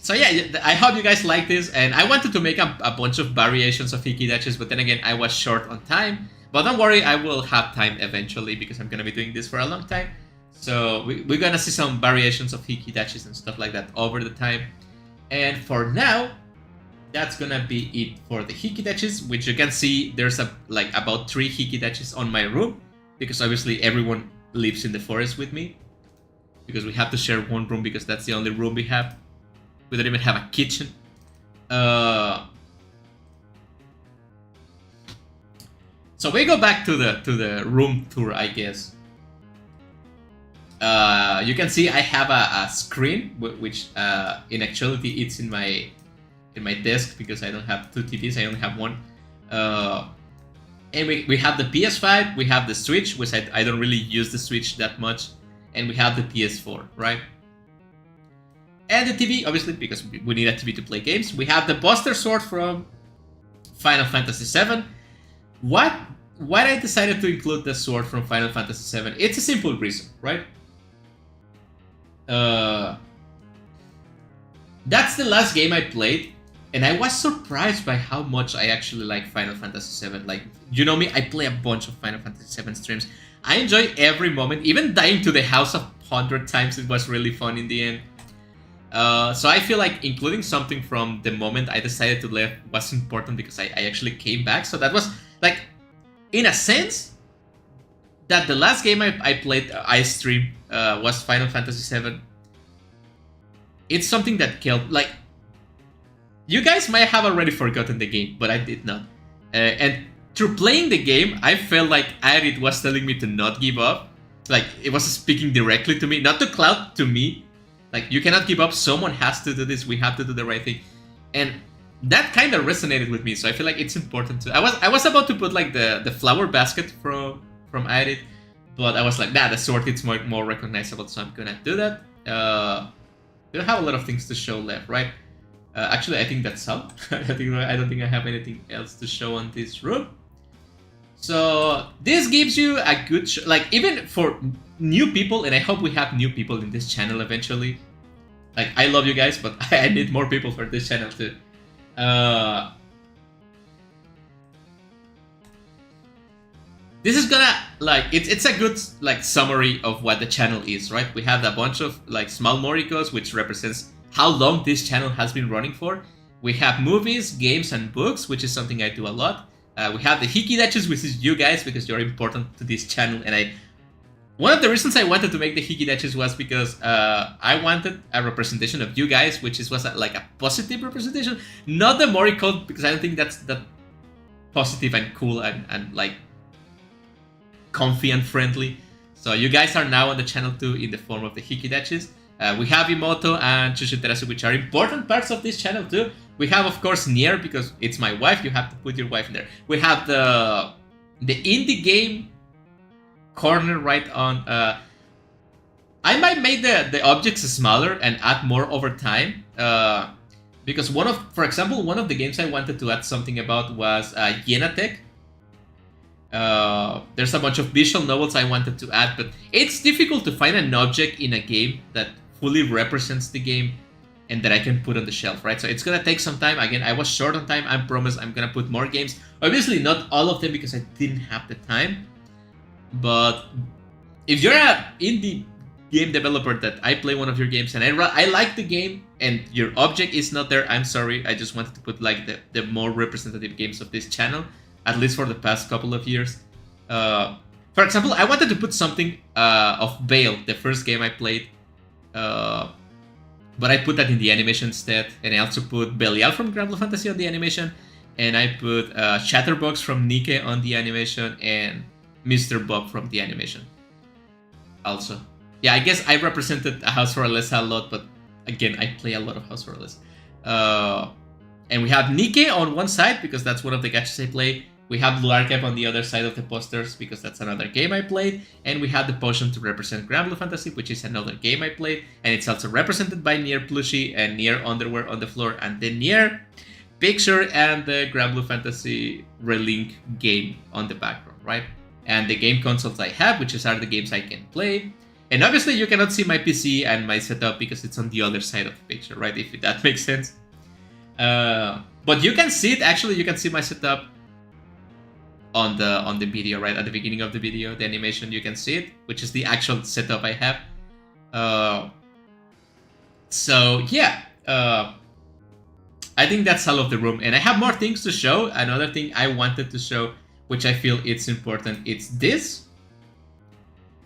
So yeah, I hope you guys like this, and I wanted to make a bunch of variations of Hikidachis, but then again, I was short on time. But don't worry, I will have time eventually because I'm gonna be doing this for a long time. So we're gonna see some variations of Hikidachis and stuff like that over the time. And for now, that's gonna be it for the Hikidachis, which you can see there's about 3 Hikidachis on my room because obviously everyone lives in the forest with me because we have to share one room because that's the only room we have. We don't even have a kitchen. So we go back to the room tour, I guess. You can see I have a screen, which in actuality it's in my in my desk because I don't have 2 TVs. I only have one. And we have the PS5, we have the Switch, which I don't really use the Switch that much, and we have the PS4, right? And the TV, obviously, because we need a TV to play games. We have the Buster Sword from Final Fantasy VII. Why I decided to include the sword from Final Fantasy VII? It's a simple reason, right? That's the last game I played, and I was surprised by how much I actually like Final Fantasy VII. Like, you know me, I play a bunch of Final Fantasy VII streams. I enjoy every moment, even dying to the house 100 times. It was really fun in the end. So I feel like including something from the moment I decided to leave was important because I actually came back. So that was, like, in a sense, that the last game I played, I streamed, was Final Fantasy VII. It's something that killed, like, you guys might have already forgotten the game, but I did not. And through playing the game, I felt like Aerith was telling me to not give up. Like, it was speaking directly to me, not to Cloud, to me. Like, you cannot give up, someone has to do this, we have to do the right thing. And that kind of resonated with me, so I feel like it's important to... I was about to put, like, the flower basket from Aerith, but I was like, nah, the sword is more recognizable, so I'm gonna do that. We don't have a lot of things to show left, right? Actually, I think that's all. I don't think I have anything else to show on this room. So this gives you a good like, even for new people, and I hope we have new people in this channel eventually. Like, I love you guys, but I need more people for this channel too. This is gonna, like, it's a good, like, summary of what the channel is, right? We have a bunch of, like, small Morikos, which represents how long this channel has been running for. We have movies, games, and books, which is something I do a lot. We have the Hikidachis, which is you guys, because you're important to this channel. And one of the reasons I wanted to make the Hikidachis was because I wanted a representation of you guys, which was like a positive representation. Not the Moriko, because I don't think that's that positive and cool and like comfy and friendly. So you guys are now on the channel too in the form of the Hikidachis. We have Imoto and Chushiterasu, which are important parts of this channel too. We have, of course, Nier, because it's my wife. You have to put your wife in there. We have the indie game corner right on. I might make the objects smaller and add more over time. Because for example, one of the games I wanted to add something about was Yenatech. There's a bunch of visual novels I wanted to add, but it's difficult to find an object in a game that fully represents the game and that I can put on the shelf, right? So it's gonna take some time. Again, I was short on time. I promise I'm gonna put more games. Obviously not all of them because I didn't have the time. But if you're an indie game developer that I play one of your games and I like the game and your object is not there, I'm sorry. I just wanted to put, like, the more representative games of this channel, at least for the past couple of years. For example, I wanted to put something of Veil, the first game I played. But I put that in the animation instead, and I also put Belial from Grand Blue Fantasy on the animation, and I put Chatterbox from Nike on the animation, and Mr. Bob from the animation also. Yeah, I guess I represented House Royalist a lot, but again, I play a lot of House Royalist. And we have Nike on one side, because that's one of the gachas I play. We have Blue Archive on the other side of the posters, because that's another game I played. And we have the potion to represent Grand Blue Fantasy, which is another game I played. And it's also represented by Nier plushie and Nier underwear on the floor, and the Nier picture and the Grand Blue Fantasy Relink game on the background, right? And the game consoles I have, which are the games I can play. And obviously you cannot see my PC and my setup because it's on the other side of the picture, right? If that makes sense. But you can see it, actually, you can see my setup on the video, right? At the beginning of the video, the animation, you can see it, which is the actual setup I have. So yeah, I think that's all of the room. And I have more things to show. Another thing I wanted to show, which I feel it's important, it's this.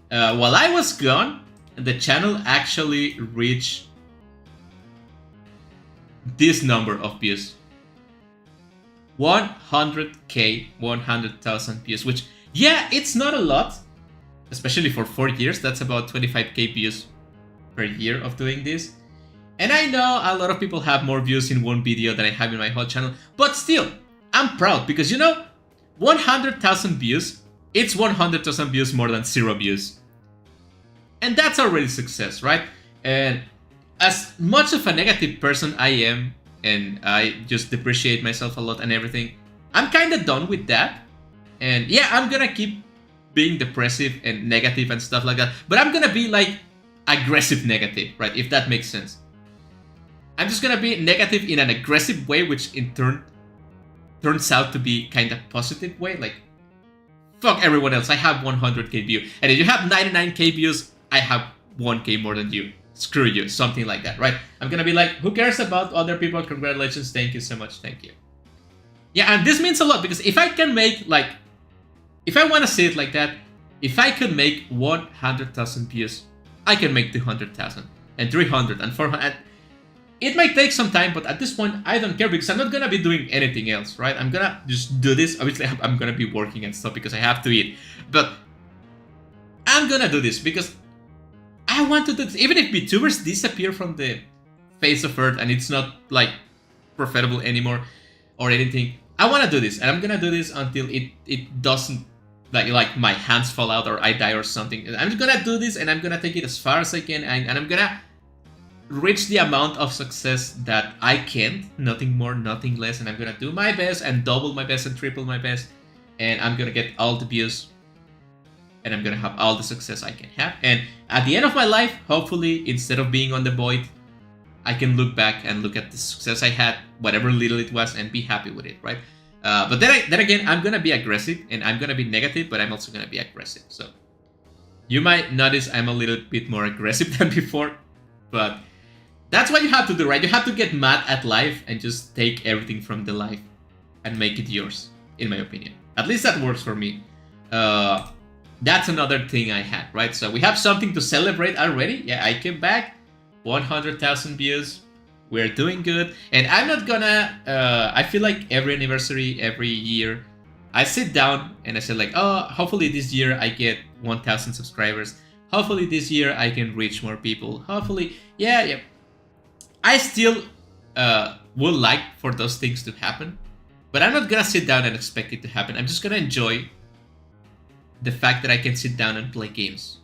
While I was gone, the channel actually reached this number of views. 100k, 100,000 views, which, yeah, it's not a lot, especially for 4 years. That's about 25k views per year of doing this. And I know a lot of people have more views in one video than I have in my whole channel, but still, I'm proud because 100,000 views, it's 100,000 views more than 0 views. And that's already success, right? And as much of a negative person I am, and I just depreciate myself a lot and everything, I'm kind of done with that. And yeah, I'm gonna keep being depressive and negative and stuff like that, but I'm gonna be like aggressive negative, right? If that makes sense. I'm just gonna be negative in an aggressive way, which in turn turns out to be kind of positive way. Like, fuck everyone else, I have 100k views. And if you have 99k views, I have 1k more than you. Screw you, something like that, right? I'm gonna be like, who cares about other people? Congratulations, thank you so much, thank you. Yeah, and this means a lot because if I can make, like, if I want to say it like that, if I could make 100,000 views, I can make 200,000 and 300 and 400. It might take some time, but at this point, I don't care because I'm not gonna be doing anything else, right? I'm gonna just do this. Obviously, I'm gonna be working and stuff because I have to eat, but I'm gonna do this because I want to do this. Even if VTubers disappear from the face of Earth and it's not like profitable anymore or anything, I want to do this, and I'm gonna do this until it doesn't like my hands fall out or I die or something. I'm just gonna do this, and I'm gonna take it as far as I can, and I'm gonna reach the amount of success that I can, nothing more, nothing less, and I'm gonna do my best and double my best and triple my best, and I'm gonna get all the views, and I'm gonna have all the success I can have, and at the end of my life, hopefully, instead of being on the void, I can look back and look at the success I had, whatever little it was, and be happy with it, right? But then again, I'm gonna be aggressive, and I'm gonna be negative, but I'm also gonna be aggressive, so you might notice I'm a little bit more aggressive than before, but that's what you have to do, right? You have to get mad at life and just take everything from the life and make it yours, in my opinion. At least that works for me. That's another thing I had, right? So we have something to celebrate already. Yeah, I came back, 100,000 views. We're doing good. And I'm not gonna, I feel like every anniversary, every year, I sit down and I say like, oh, hopefully this year I get 1,000 subscribers. Hopefully this year I can reach more people. Hopefully, yeah. I still would like for those things to happen, but I'm not gonna sit down and expect it to happen. I'm just gonna enjoy the fact that I can sit down and play games,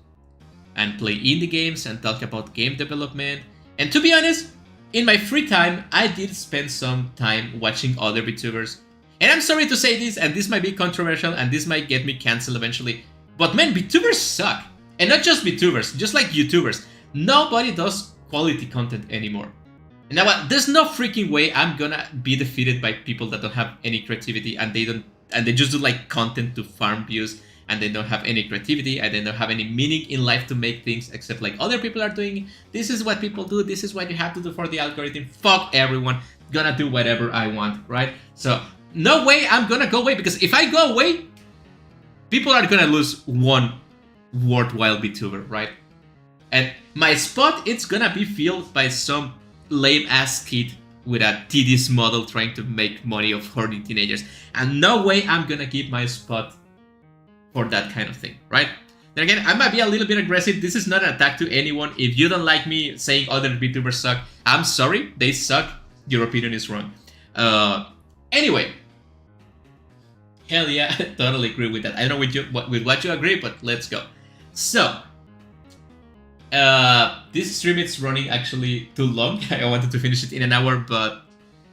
and play indie games, and talk about game development. And to be honest, in my free time, I did spend some time watching other VTubers. And I'm sorry to say this, and this might be controversial, and this might get me cancelled eventually, but man, VTubers suck. And not just VTubers, just like YouTubers. Nobody does quality content anymore. And now there's no freaking way I'm gonna be defeated by people that don't have any creativity, and they just do like content to farm views, and they don't have any creativity, and they don't have any meaning in life to make things except like other people are doing. This is what people do, this is what you have to do for the algorithm. Fuck everyone, gonna do whatever I want, right? So no way I'm gonna go away, because if I go away, people are gonna lose one worthwhile VTuber, right? And my spot, it's gonna be filled by some lame-ass kid with a tedious model trying to make money of hurting teenagers. And no way I'm gonna keep my spot for that kind of thing, right? Then again, I might be a little bit aggressive. This is not an attack to anyone. If you don't like me saying other VTubers suck, I'm sorry, they suck. Your opinion is wrong. Anyway. Hell yeah, I totally agree with that. I don't know with what you agree, but let's go. So, this stream is running actually too long. I wanted to finish it in an hour, but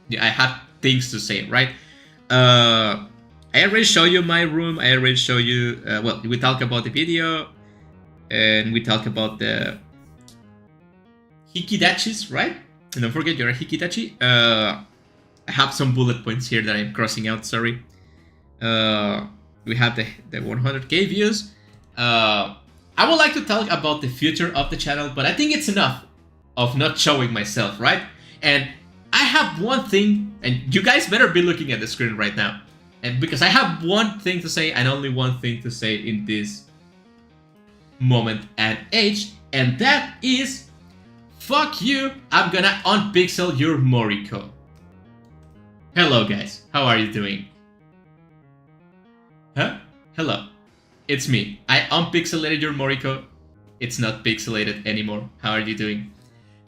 yeah, I had things to say, right? I already showed you my room. I already showed you, well, we talked about the video, and we talked about the Hikidachis, right? And don't forget, you're a Hikidachi. I have some bullet points here that I'm crossing out, sorry. We have the 100k views. I would like to talk about the future of the channel, but I think it's enough of not showing myself, right? And I have one thing, and you guys better be looking at the screen right now. And because I have one thing to say, and only one thing to say in this moment and age, and that is, fuck you, I'm gonna unpixel your Moriko. Hello guys, how are you doing? Huh? Hello. It's me. I unpixelated your Moriko. It's not pixelated anymore. How are you doing?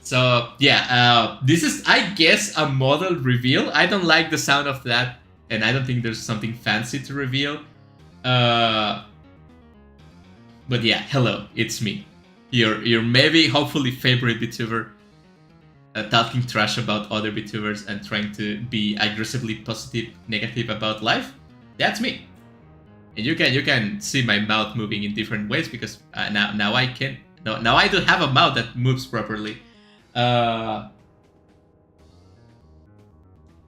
So yeah, this is, I guess, a model reveal. I don't like the sound of that, and I don't think there's something fancy to reveal. But yeah, hello, it's me, your maybe hopefully favorite VTuber, talking trash about other VTubers and trying to be aggressively positive, negative about life. That's me. And you can see my mouth moving in different ways because now I can now I do have a mouth that moves properly. I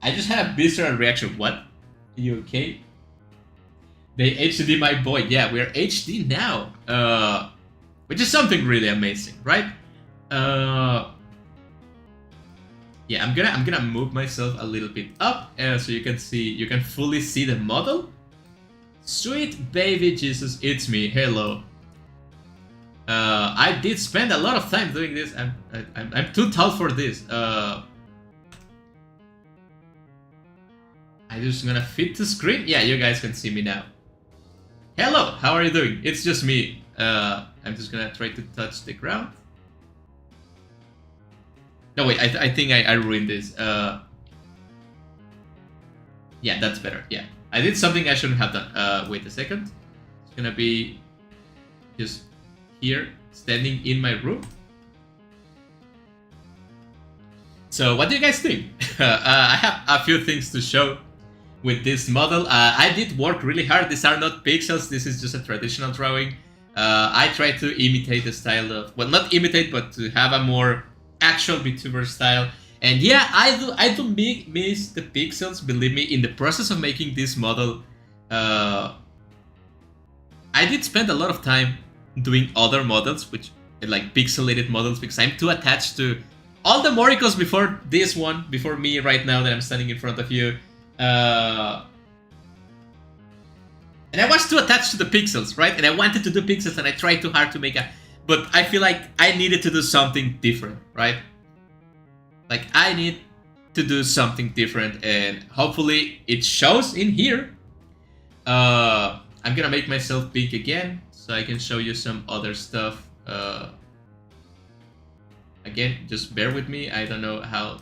just had a visceral reaction. What? Are you okay? They HD my boy. Yeah, we're HD now. Which is something really amazing, right? Yeah, I'm gonna move myself a little bit up so you can fully see the model. Sweet baby Jesus, it's me. Hello. I did spend a lot of time doing this. I'm too tall for this. I'm just gonna fit the screen. Yeah, you guys can see me now. Hello, how are you doing? It's just me. I'm just gonna try to touch the ground. No, wait, I think I ruined this. Yeah, that's better. Yeah, I did something I shouldn't have done. Wait a second. It's gonna be just here, standing in my room. So, what do you guys think? I have a few things to show with this model. I did work really hard. These are not pixels. This is just a traditional drawing. I tried to imitate the style of, well, not imitate, but to have a more actual VTuber style. And yeah, I do miss the pixels. Believe me, in the process of making this model, I did spend a lot of time doing other models, which like pixelated models, because I'm too attached to all the Morikos before this one, before me right now that I'm standing in front of you. And I was too attached to the pixels, right? And I wanted to do pixels, and I tried too hard to make a... But I feel like I needed to do something different, right? Like, I need to do something different, and hopefully it shows in here. I'm gonna make myself big again, so I can show you some other stuff. Again, just bear with me. I don't know how...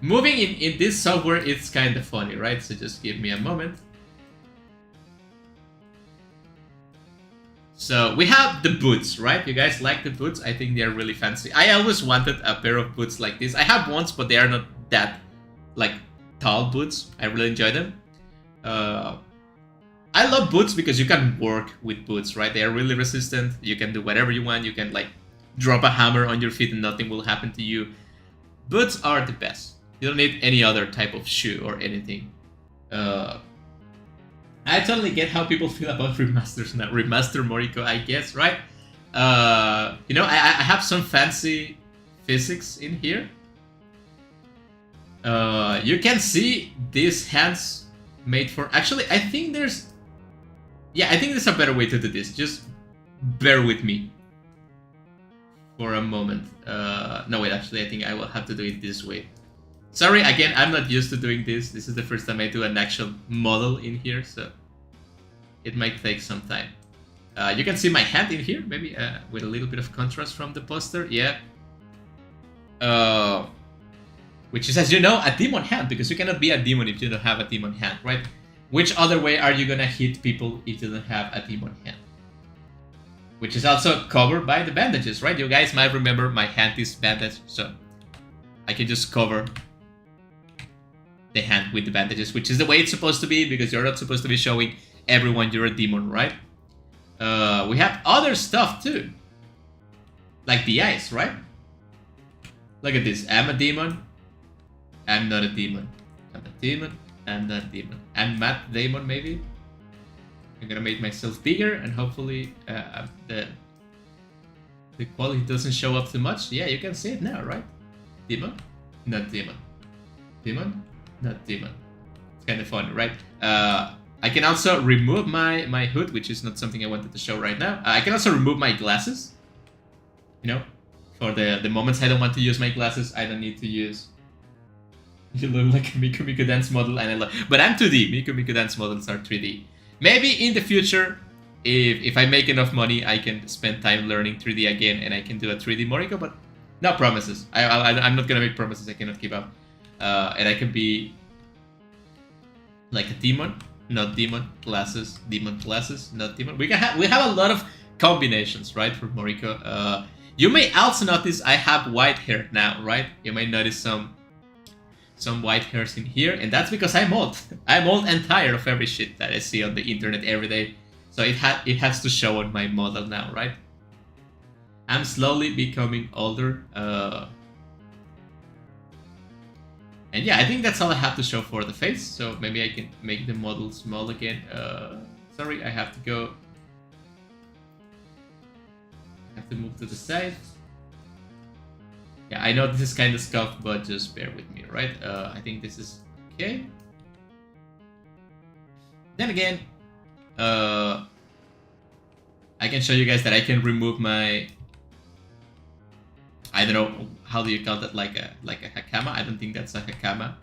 Moving in this software, it's kind of funny, right? So just give me a moment. So we have the boots, right? You guys like the boots? I think they're really fancy. I always wanted a pair of boots like this. I have ones, but they are not that like tall boots. I really enjoy them. I love boots because you can work with boots, right? They are really resistant. You can do whatever you want. You can like drop a hammer on your feet and nothing will happen to you. Boots are the best. You don't need any other type of shoe or anything. I totally get how people feel about remasters now. Remaster Moriko, I guess, right? You know, I have some fancy physics in here. You can see these hands made for... Actually, I think there's... Yeah, I think there's a better way to do this. Just bear with me for a moment. No, wait, actually, I think I will have to do it this way. Sorry, again, I'm not used to doing this. This is the first time I do an actual model in here, so it might take some time. You can see my hand in here, maybe with a little bit of contrast from the poster, yeah. Which is, as you know, a demon hand, because you cannot be a demon if you don't have a demon hand, right? Which other way are you gonna hit people if you don't have a demon hand? Which is also covered by the bandages, right? You guys might remember my hand is bandaged, so I can just cover the hand with the bandages, which is the way it's supposed to be, because you're not supposed to be showing everyone you're a demon, right? We have other stuff too, like the eyes, right? Look at this. I'm a demon. I'm not a demon. I'm a demon. I'm not a demon. I'm Matt Damon, maybe. I'm gonna make myself bigger, and hopefully the quality doesn't show up too much. Yeah, you can see it now, right? Demon, not demon. Demon, not demon. It's kind of fun, right? I can also remove my hood, which is not something I wanted to show right now. I can also remove my glasses. You know, for the moments I don't want to use my glasses, I don't need to use... You look like a Miku Miku Dance model, and I love... But I'm 2D. Miku Miku Dance models are 3D. Maybe in the future, if I make enough money, I can spend time learning 3D again, and I can do a 3D Moriko, but No promises. I'm not gonna make promises I cannot keep up. And I can be like a demon, not demon classes, not demon. We have a lot of combinations, right, for Moriko. You may also notice I have white hair now, right? You may notice some white hairs in here, and that's because I'm old. I'm old and tired of every shit that I see on the internet every day. So it has to show on my model now, right? I'm slowly becoming older. And yeah, I think that's all I have to show for the face. So maybe I can make the model small again. Sorry, I have to go. I have to move to the side. Yeah, I know this is kind of scuffed, but just bear with me, right? I think this is okay. Then again, I can show you guys that I can remove my, I don't know, how do you call that, like a hakama? I don't think that's a hakama.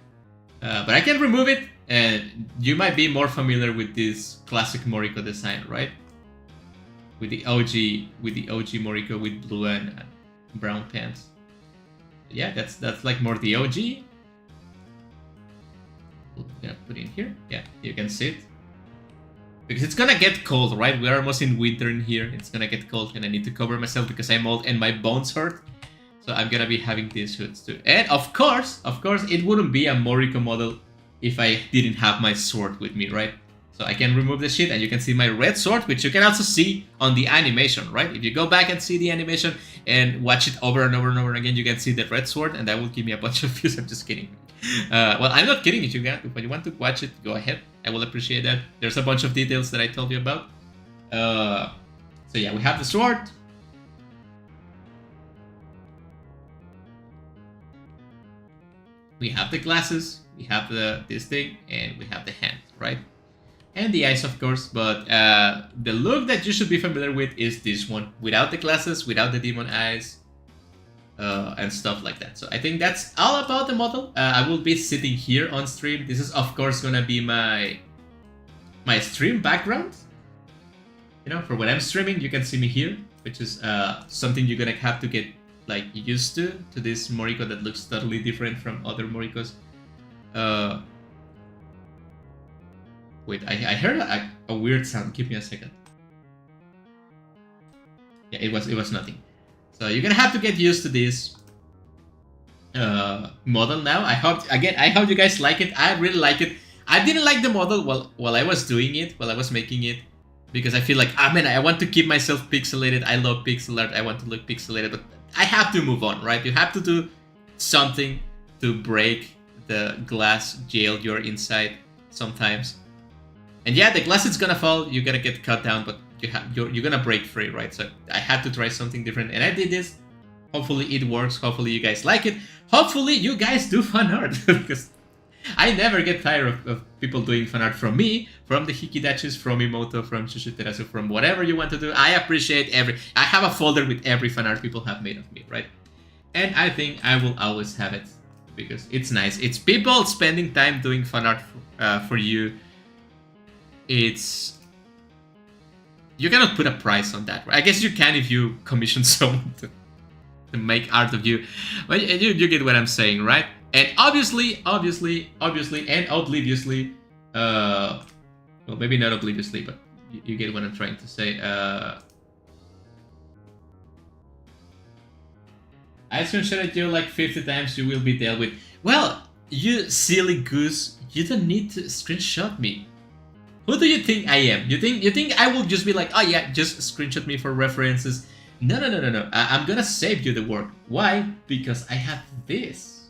But I can remove it, and you might be more familiar with this classic Moriko design, right? With the OG Moriko with blue and brown pants. Yeah, that's like more the OG. I'm gonna put in here. Yeah, you can see it. Because it's gonna get cold, right? We're almost in winter in here. It's gonna get cold, and I need to cover myself because I'm old and my bones hurt. So I'm gonna be having these hoods too. And of course, it wouldn't be a Moriko model if I didn't have my sword with me, right? So I can remove the shit, and you can see my red sword, which you can also see on the animation, right? If you go back and see the animation and watch it over and over and over again, you can see the red sword, and that will give me a bunch of views. I'm just kidding. Well, I'm not kidding. If you want to watch it, go ahead. I will appreciate that. There's a bunch of details that I told you about. So yeah, we have the sword. We have the glasses. We have this thing, and we have the hand, right? And the eyes, of course, but the look that you should be familiar with is this one, without the glasses, without the demon eyes, and stuff like that. So I think that's all about the model. I will be sitting here on stream. This is, of course, gonna be my stream background. You know, for when I'm streaming, you can see me here, which is something you're gonna have to get like used to this Moriko that looks totally different from other Morikos. Wait, I heard a weird sound. Give me a second. Yeah, it was nothing. So you're gonna have to get used to this model now. I hope you guys like it. I really like it. I didn't like the model while I was doing it, while I was making it, because I feel like, man, I want to keep myself pixelated. I love pixel art. I want to look pixelated, but I have to move on, right? You have to do something to break the glass jail you're inside sometimes. And yeah, the glass is gonna fall, you're gonna get cut down, but you're gonna break free, right? So I had to try something different, and I did this. Hopefully it works, hopefully you guys like it. Hopefully you guys do fan art, because I never get tired of people doing fan art from me, from the Hikidachis, from Imoto, from Shushiterasu, from whatever you want to do. I appreciate I have a folder with every fan art people have made of me, right? And I think I will always have it, because it's nice. It's people spending time doing fan art for you. You cannot put a price on that, right? I guess you can if you commission someone to make art of you, but you get what I'm saying, right? And obviously, and obliviously, well, maybe not obliviously, but you get what I'm trying to say. I screenshotted you like 50 times, you will be dealt with. Well, you silly goose, you don't need to screenshot me. Who do you think I am? You think I will just be like, oh yeah, just screenshot me for references? No. I'm gonna save you the work. Why? Because I have this.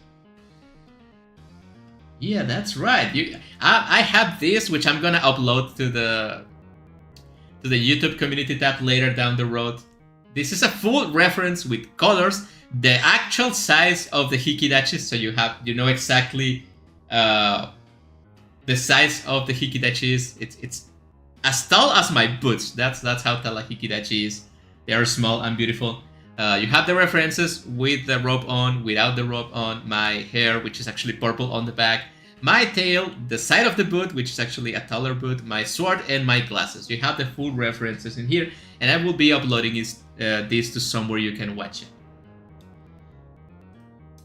Yeah, that's right. I have this, which I'm gonna upload to the YouTube community tab later down the road. This is a full reference with colors, the actual size of the Hikidachis, so you know exactly the size of the Hikidachi is. It's as tall as my boots. That's how tall a Hikidachi is. They are small and beautiful. You have the references with the rope on, without the rope on, my hair, which is actually purple on the back, my tail, the side of the boot, which is actually a taller boot, my sword, and my glasses. You have the full references in here, and I will be uploading this to somewhere you can watch it.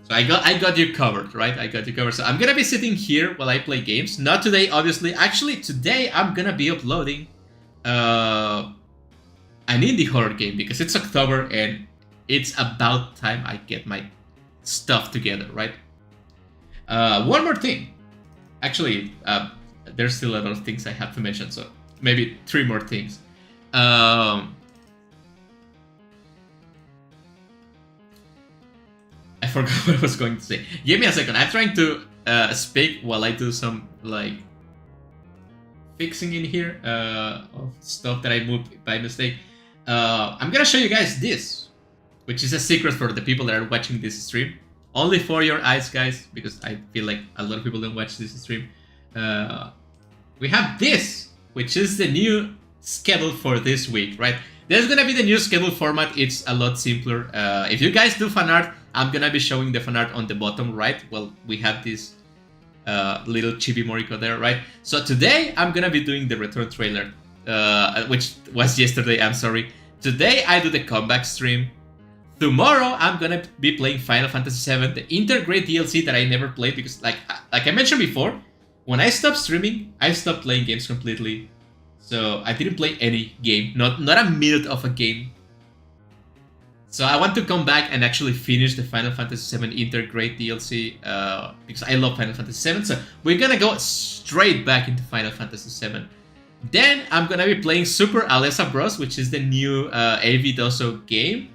So I got you covered, right? I got you covered. So I'm gonna be sitting here while I play games. Not today, obviously. Actually, today I'm gonna be uploading an indie horror game because it's October and it's about time I get my stuff together, right? One more thing. Actually, there's still a lot of things I have to mention, so maybe 3 more things. I forgot what I was going to say. Give me a second. I'm trying to speak while I do some like fixing in here of stuff that I moved by mistake. I'm gonna show you guys this, which is a secret for the people that are watching this stream. Only for your eyes, guys, because I feel like a lot of people don't watch this stream. We have this, which is the new schedule for this week, right? There's gonna be the new schedule format. It's a lot simpler. If you guys do fan art, I'm gonna be showing the fan art on the bottom right. Well, we have this little Chibi Moriko there, right? So today I'm gonna be doing the return trailer, which was yesterday. I'm sorry. Today I do the comeback stream. Tomorrow I'm gonna be playing Final Fantasy VII, the Intergrade DLC that I never played because, like I mentioned before, when I stopped streaming, I stopped playing games completely. So I didn't play any game, not a minute of a game. So I want to come back and actually finish the Final Fantasy VII Intergrade DLC because I love Final Fantasy VII. So we're gonna go straight back into Final Fantasy VII. Then I'm gonna be playing Super Alessa Bros, which is the new AV Doso game.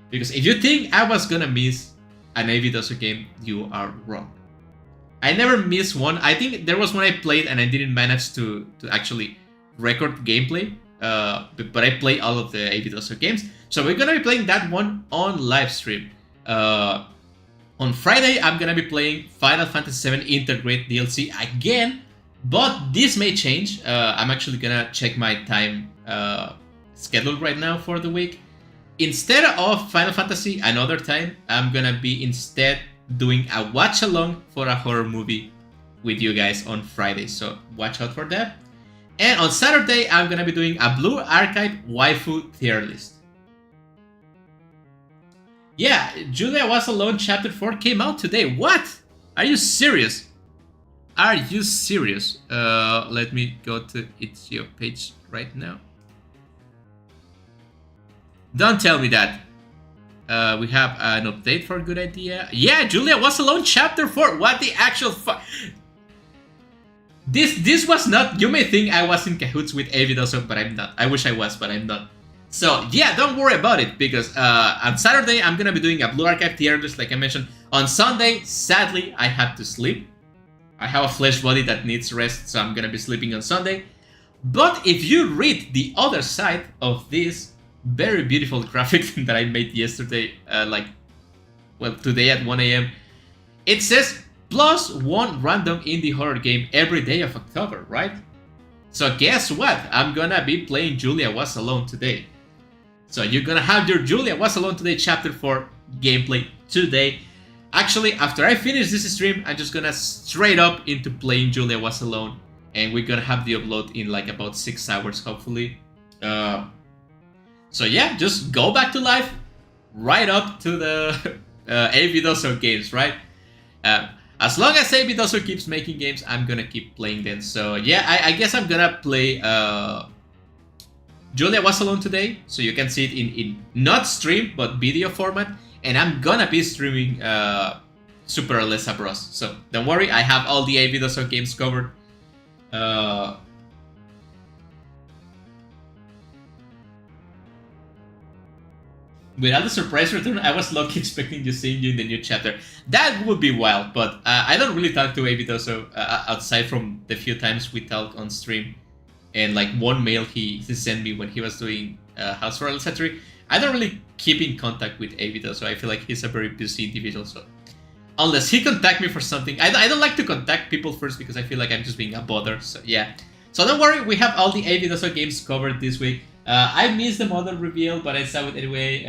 Because if you think I was gonna miss an AV Doso game, you are wrong. I never missed one. I think there was one I played and I didn't manage to actually record gameplay. But I play all of the AV Doso games. So we're gonna be playing that one on live stream. On Friday, I'm gonna be playing Final Fantasy VII Intergrade DLC again. But this may change. I'm actually gonna check my time schedule right now for the week. Instead of Final Fantasy another time, I'm gonna be instead doing a watch along for a horror movie with you guys on Friday. So watch out for that. And on Saturday, I'm gonna be doing a Blue Archive waifu tier list. Yeah, Julia Was Alone Chapter 4 came out today. What? Are you serious? Are you serious? Let me go to Itch.io page right now. Don't tell me that. We have an update for Good Idea. Yeah, Julia Was Alone Chapter 4. What the actual fuck? This was not... You may think I was in cahoots with AV Doso, but I'm not. I wish I was, but I'm not. So, yeah, don't worry about it, because on Saturday, I'm gonna be doing a Blue Archive tier list, like I mentioned. On Sunday, sadly, I have to sleep. I have a flesh body that needs rest, so I'm gonna be sleeping on Sunday. But if you read the other side of this very beautiful graphic that I made yesterday, today at 1 a.m., it says +1 random indie horror game every day of October, right? So guess what? I'm gonna be playing Julia Was Alone today. So you're gonna have your Julia Was Alone Today Chapter 4 gameplay today. Actually, after I finish this stream, I'm just gonna straight up into playing Julia Was Alone. And we're gonna have the upload in like about 6 hours, hopefully. So yeah, just go back to life, right up to the AV Doso games, right? As long as AV Doso keeps making games, I'm gonna keep playing them. So yeah, I guess I'm gonna play Julia Was Alone today, so you can see it in not stream, but video format. And I'm gonna be streaming Super Alessa Bros. So don't worry, I have all the AV Doso games covered. Without the surprise return, I was lucky expecting seeing you in the new chapter. That would be wild, but I don't really talk to AV Doso outside from the few times we talked on stream. And like one mail he sent me when he was doing House for Alessandri. I don't really keep in contact with AV Doso. I feel like he's a very busy individual, so unless he contact me for something, I don't like to contact people first because I feel like I'm just being a bother. So yeah, so don't worry, we have all the AV Doso games covered this week. I missed the model reveal, but I saw it anyway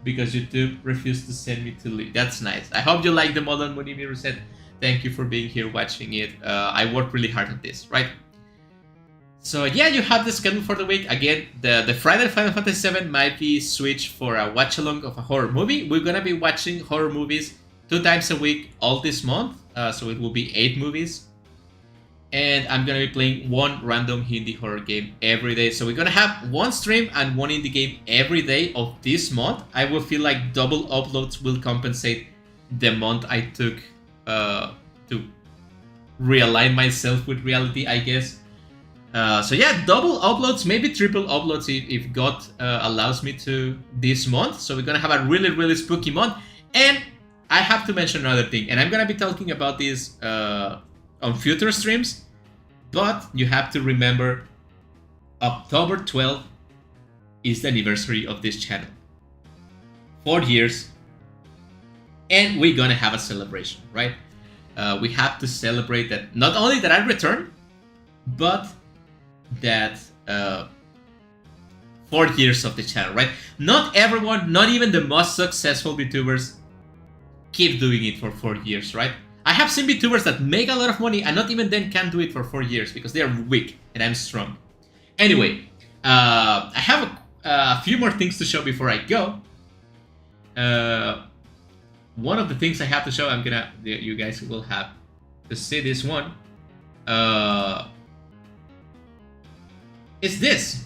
because YouTube refused to send me to leave. That's nice. I hope you like the model Monimi Reset. Thank you for being here watching it. I worked really hard on this, right? So yeah, you have the schedule for the week. Again, the Friday Final Fantasy VII might be switched for a watch-along of a horror movie. We're gonna be watching horror movies 2 times a week all this month. So it will be 8 movies. And I'm gonna be playing 1 random Hindi horror game every day. So we're gonna have 1 stream and 1 indie game every day of this month. I will feel like double uploads will compensate the month I took to realign myself with reality, I guess. So yeah, double uploads, maybe triple uploads if God allows me to this month. So we're gonna have a really, really spooky month. And I have to mention another thing, and I'm gonna be talking about this on future streams. But you have to remember, October 12th is the anniversary of this channel. 4 years. And we're gonna have a celebration, right? We have to celebrate that, not only that I returned, but that 4 years of the channel, right? Not everyone, not even the most successful VTubers, keep doing it for 4 years, right? I have seen VTubers that make a lot of money and not even then can do it for 4 years because they are weak and I'm strong. Anyway, I have a few more things to show before I go. One of the things I have to show, you guys will have to see this one. Is this.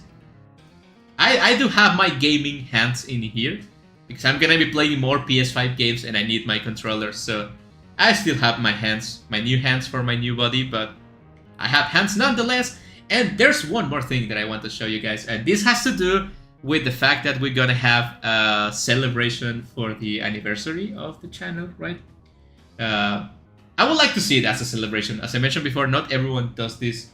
I do have my gaming hands in here because I'm gonna be playing more PS5 games and I need my controller, so I still have my hands, my new hands for my new body, but I have hands nonetheless. And there's one more thing that I want to show you guys, and this has to do with the fact that we're gonna have a celebration for the anniversary of the channel, right? I would like to see it as a celebration. As I mentioned before, not everyone does this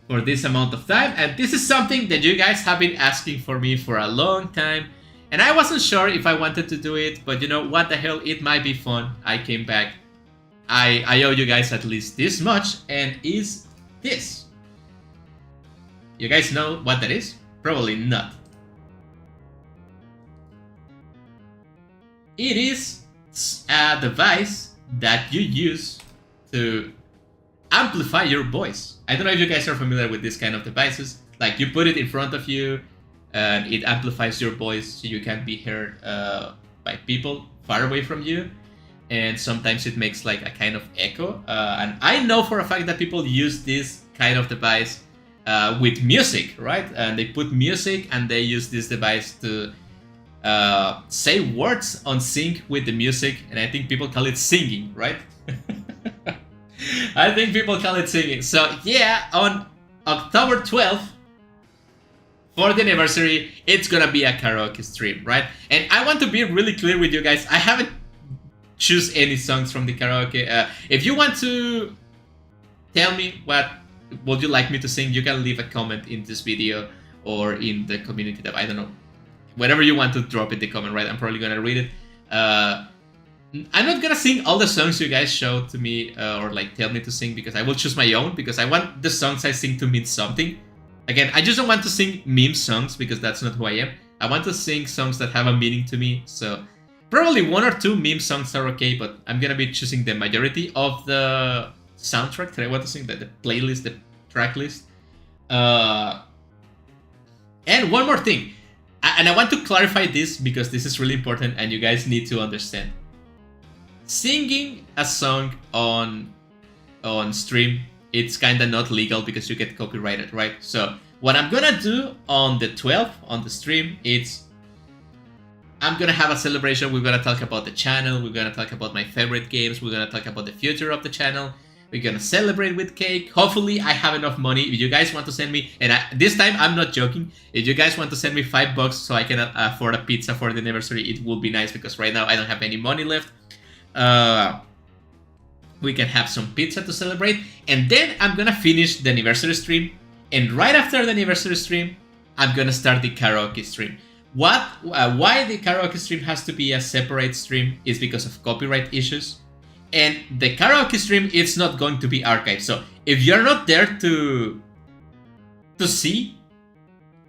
for this amount of time, and this is something that you guys have been asking for me for a long time. And I wasn't sure if I wanted to do it, but you know, what the hell, it might be fun. I came back. I owe you guys at least this much, and is this. You guys know what that is? Probably not. It is a device that you use to amplify your voice. I don't know if you guys are familiar with this kind of devices. Like, you put it in front of you, and it amplifies your voice so you can be heard by people far away from you. And sometimes it makes like a kind of echo. And I know for a fact that people use this kind of device with music, right? And they put music and they use this device to say words on sync with the music. And I think people call it singing, right? I think people call it singing. So yeah, on October 12th, for the anniversary, it's gonna be a karaoke stream, right? And I want to be really clear with you guys. I haven't choose any songs from the karaoke. If you want to tell me what would you like me to sing, you can leave a comment in this video or in the community tab. I don't know. Whatever you want to drop in the comment, right? I'm probably gonna read it. I'm not gonna sing all the songs you guys show to me or like tell me to sing, because I will choose my own, because I want the songs I sing to mean something. Again, I just don't want to sing meme songs because that's not who I am. I want to sing songs that have a meaning to me. So probably 1 or 2 meme songs are okay, but I'm gonna be choosing the majority of the soundtrack that I want to sing, the playlist, the track list. And one more thing, and I want to clarify this because this is really important and you guys need to understand. Singing a song on stream, it's kind of not legal because you get copyrighted, right? So what I'm gonna do on the 12th on the stream, I'm gonna have a celebration. We're gonna talk about the channel. We're gonna talk about my favorite games. We're gonna talk about the future of the channel. We're gonna celebrate with cake. Hopefully I have enough money. If you guys want to send me, and this time I'm not joking, if you guys want to send me $5 so I can afford a pizza for the anniversary, it would be nice, because right now I don't have any money left. We can have some pizza to celebrate, and then I'm gonna finish the anniversary stream, and right after the anniversary stream, I'm gonna start the karaoke stream. Why the karaoke stream has to be a separate stream is because of copyright issues, and the karaoke stream, it's not going to be archived. So if you're not there to see,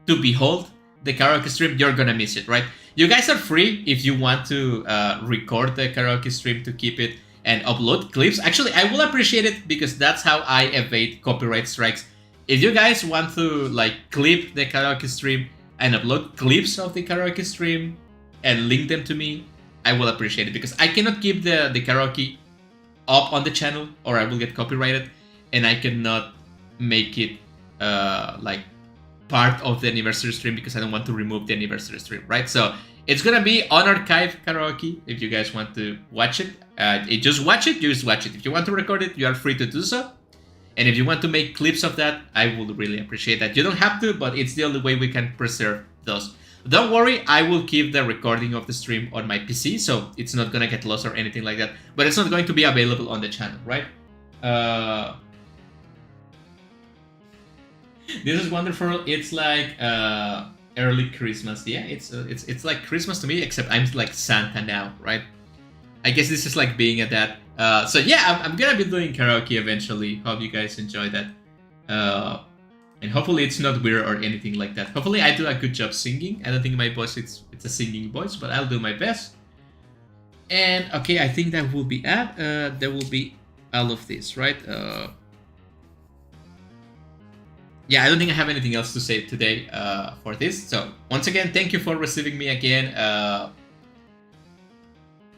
to behold the karaoke stream, you're gonna miss it, right? You guys are free if you want to record the karaoke stream to keep it and upload clips. Actually, I will appreciate it because that's how I evade copyright strikes. If you guys want to like clip the karaoke stream and upload clips of the karaoke stream and link them to me, I will appreciate it, because I cannot keep the karaoke up on the channel or I will get copyrighted, and I cannot make it like part of the anniversary stream because I don't want to remove the anniversary stream, right? So it's gonna be on archive karaoke if you guys want to watch it. Just watch it, just watch it. If you want to record it, you are free to do so. And if you want to make clips of that, I would really appreciate that. You don't have to, but it's the only way we can preserve those. Don't worry, I will keep the recording of the stream on my PC, so it's not gonna get lost or anything like that. But it's not going to be available on the channel, right? This is wonderful. It's like early Christmas. Yeah, it's like Christmas to me, except I'm like Santa now, right? I guess this is like being a dad. So yeah, I'm gonna be doing karaoke eventually. Hope you guys enjoy that. And hopefully it's not weird or anything like that. Hopefully I do a good job singing. I don't think my voice it's a singing voice, but I'll do my best. And okay, I think that will be it. There will be all of this, right? Yeah, I don't think I have anything else to say today for this. So once again, thank you for receiving me again.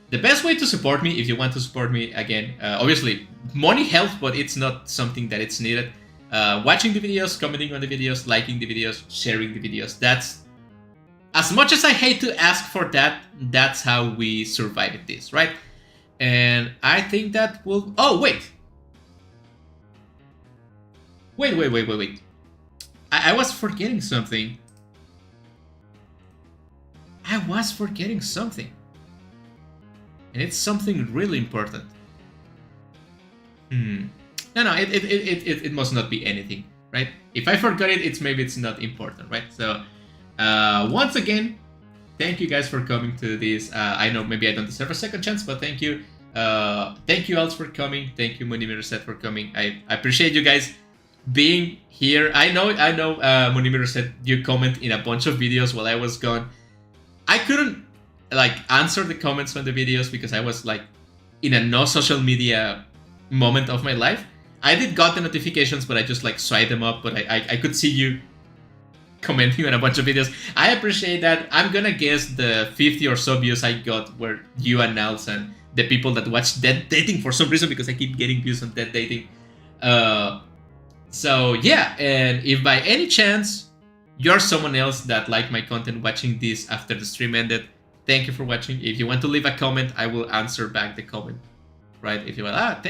The best way to support me, if you want to support me again, obviously money helps, but it's not something that it's needed. Watching the videos, commenting on the videos, liking the videos, sharing the videos. That's, as much as I hate to ask for that, that's how we survive this, right? And I think that will... Oh, wait. Wait. I was forgetting something. And it's something really important. No, it must not be anything, right? If I forgot it, it's not important, right? So, once again, thank you guys for coming to this. I know maybe I don't deserve a second chance, but thank you. Thank you all for coming. Thank you, Monimiro Set, for coming. I appreciate you guys being here. I know, Monimiro Set, you comment in a bunch of videos while I was gone. I couldn't like answer the comments on the videos because I was like in a no social media moment of my life. I did got the notifications, but I just like swiped them up, but I could see you commenting on a bunch of videos. I appreciate that. I'm gonna guess the 50 or so views I got were you and Nels and the people that watch Dead Dating for some reason, because I keep getting views on Dead Dating. So yeah, and if by any chance you're someone else that liked my content watching this after the stream ended, thank you for watching. If you want to leave a comment, I will answer back the comment, right? If you want,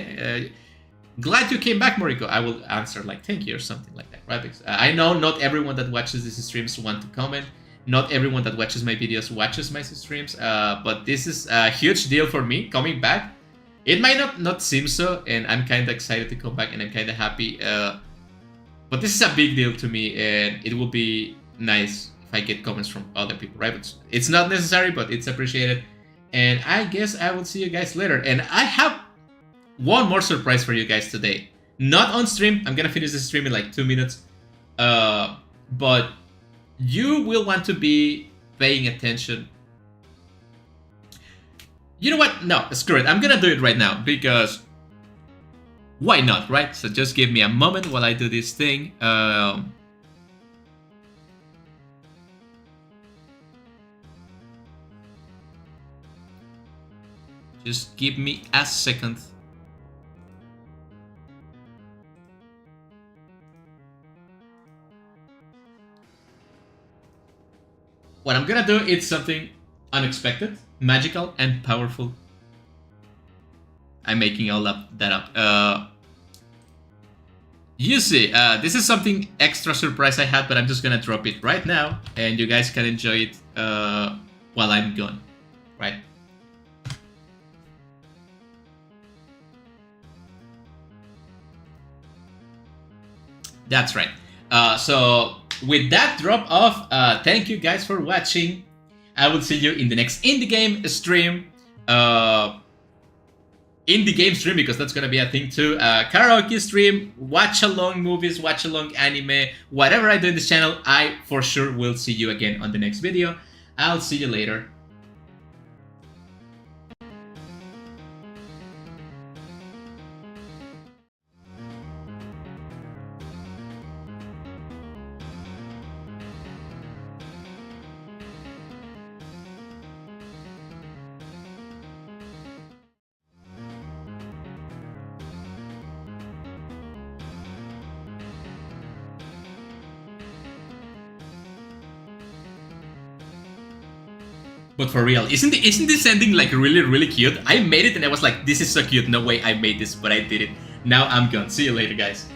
glad you came back, Moriko, I will answer like thank you or something like that, right? Because I know not everyone that watches these streams want to comment. Not everyone that watches my videos watches my streams, but this is a huge deal for me coming back. It might not seem so, and I'm kind of excited to come back, and I'm kind of happy. But this is a big deal to me, and it will be nice if I get comments from other people, right? But it's not necessary, but it's appreciated. And I guess I will see you guys later. And I have one more surprise for you guys today. Not on stream. I'm gonna finish the stream in like 2 minutes. But you will want to be paying attention. You know what? No, screw it. I'm gonna do it right now because why not, right? So just give me a moment while I do this thing. Just give me a second. What I'm gonna do is something unexpected, magical, and powerful. I'm making all that up. You see, this is something extra surprise I had, but I'm just gonna drop it right now, and you guys can enjoy it while I'm gone, right? That's right. So with that drop off, thank you guys for watching. I will see you in the next indie game stream. Indie game stream, because that's gonna be a thing too. Karaoke stream, watch along movies, watch along anime, whatever I do in this channel, I for sure will see you again on the next video. I'll see you later. But for real, isn't this ending like really cute? I made it and I was like, this is so cute. No way I made this, but I did it. Now I'm gone. See you later, guys.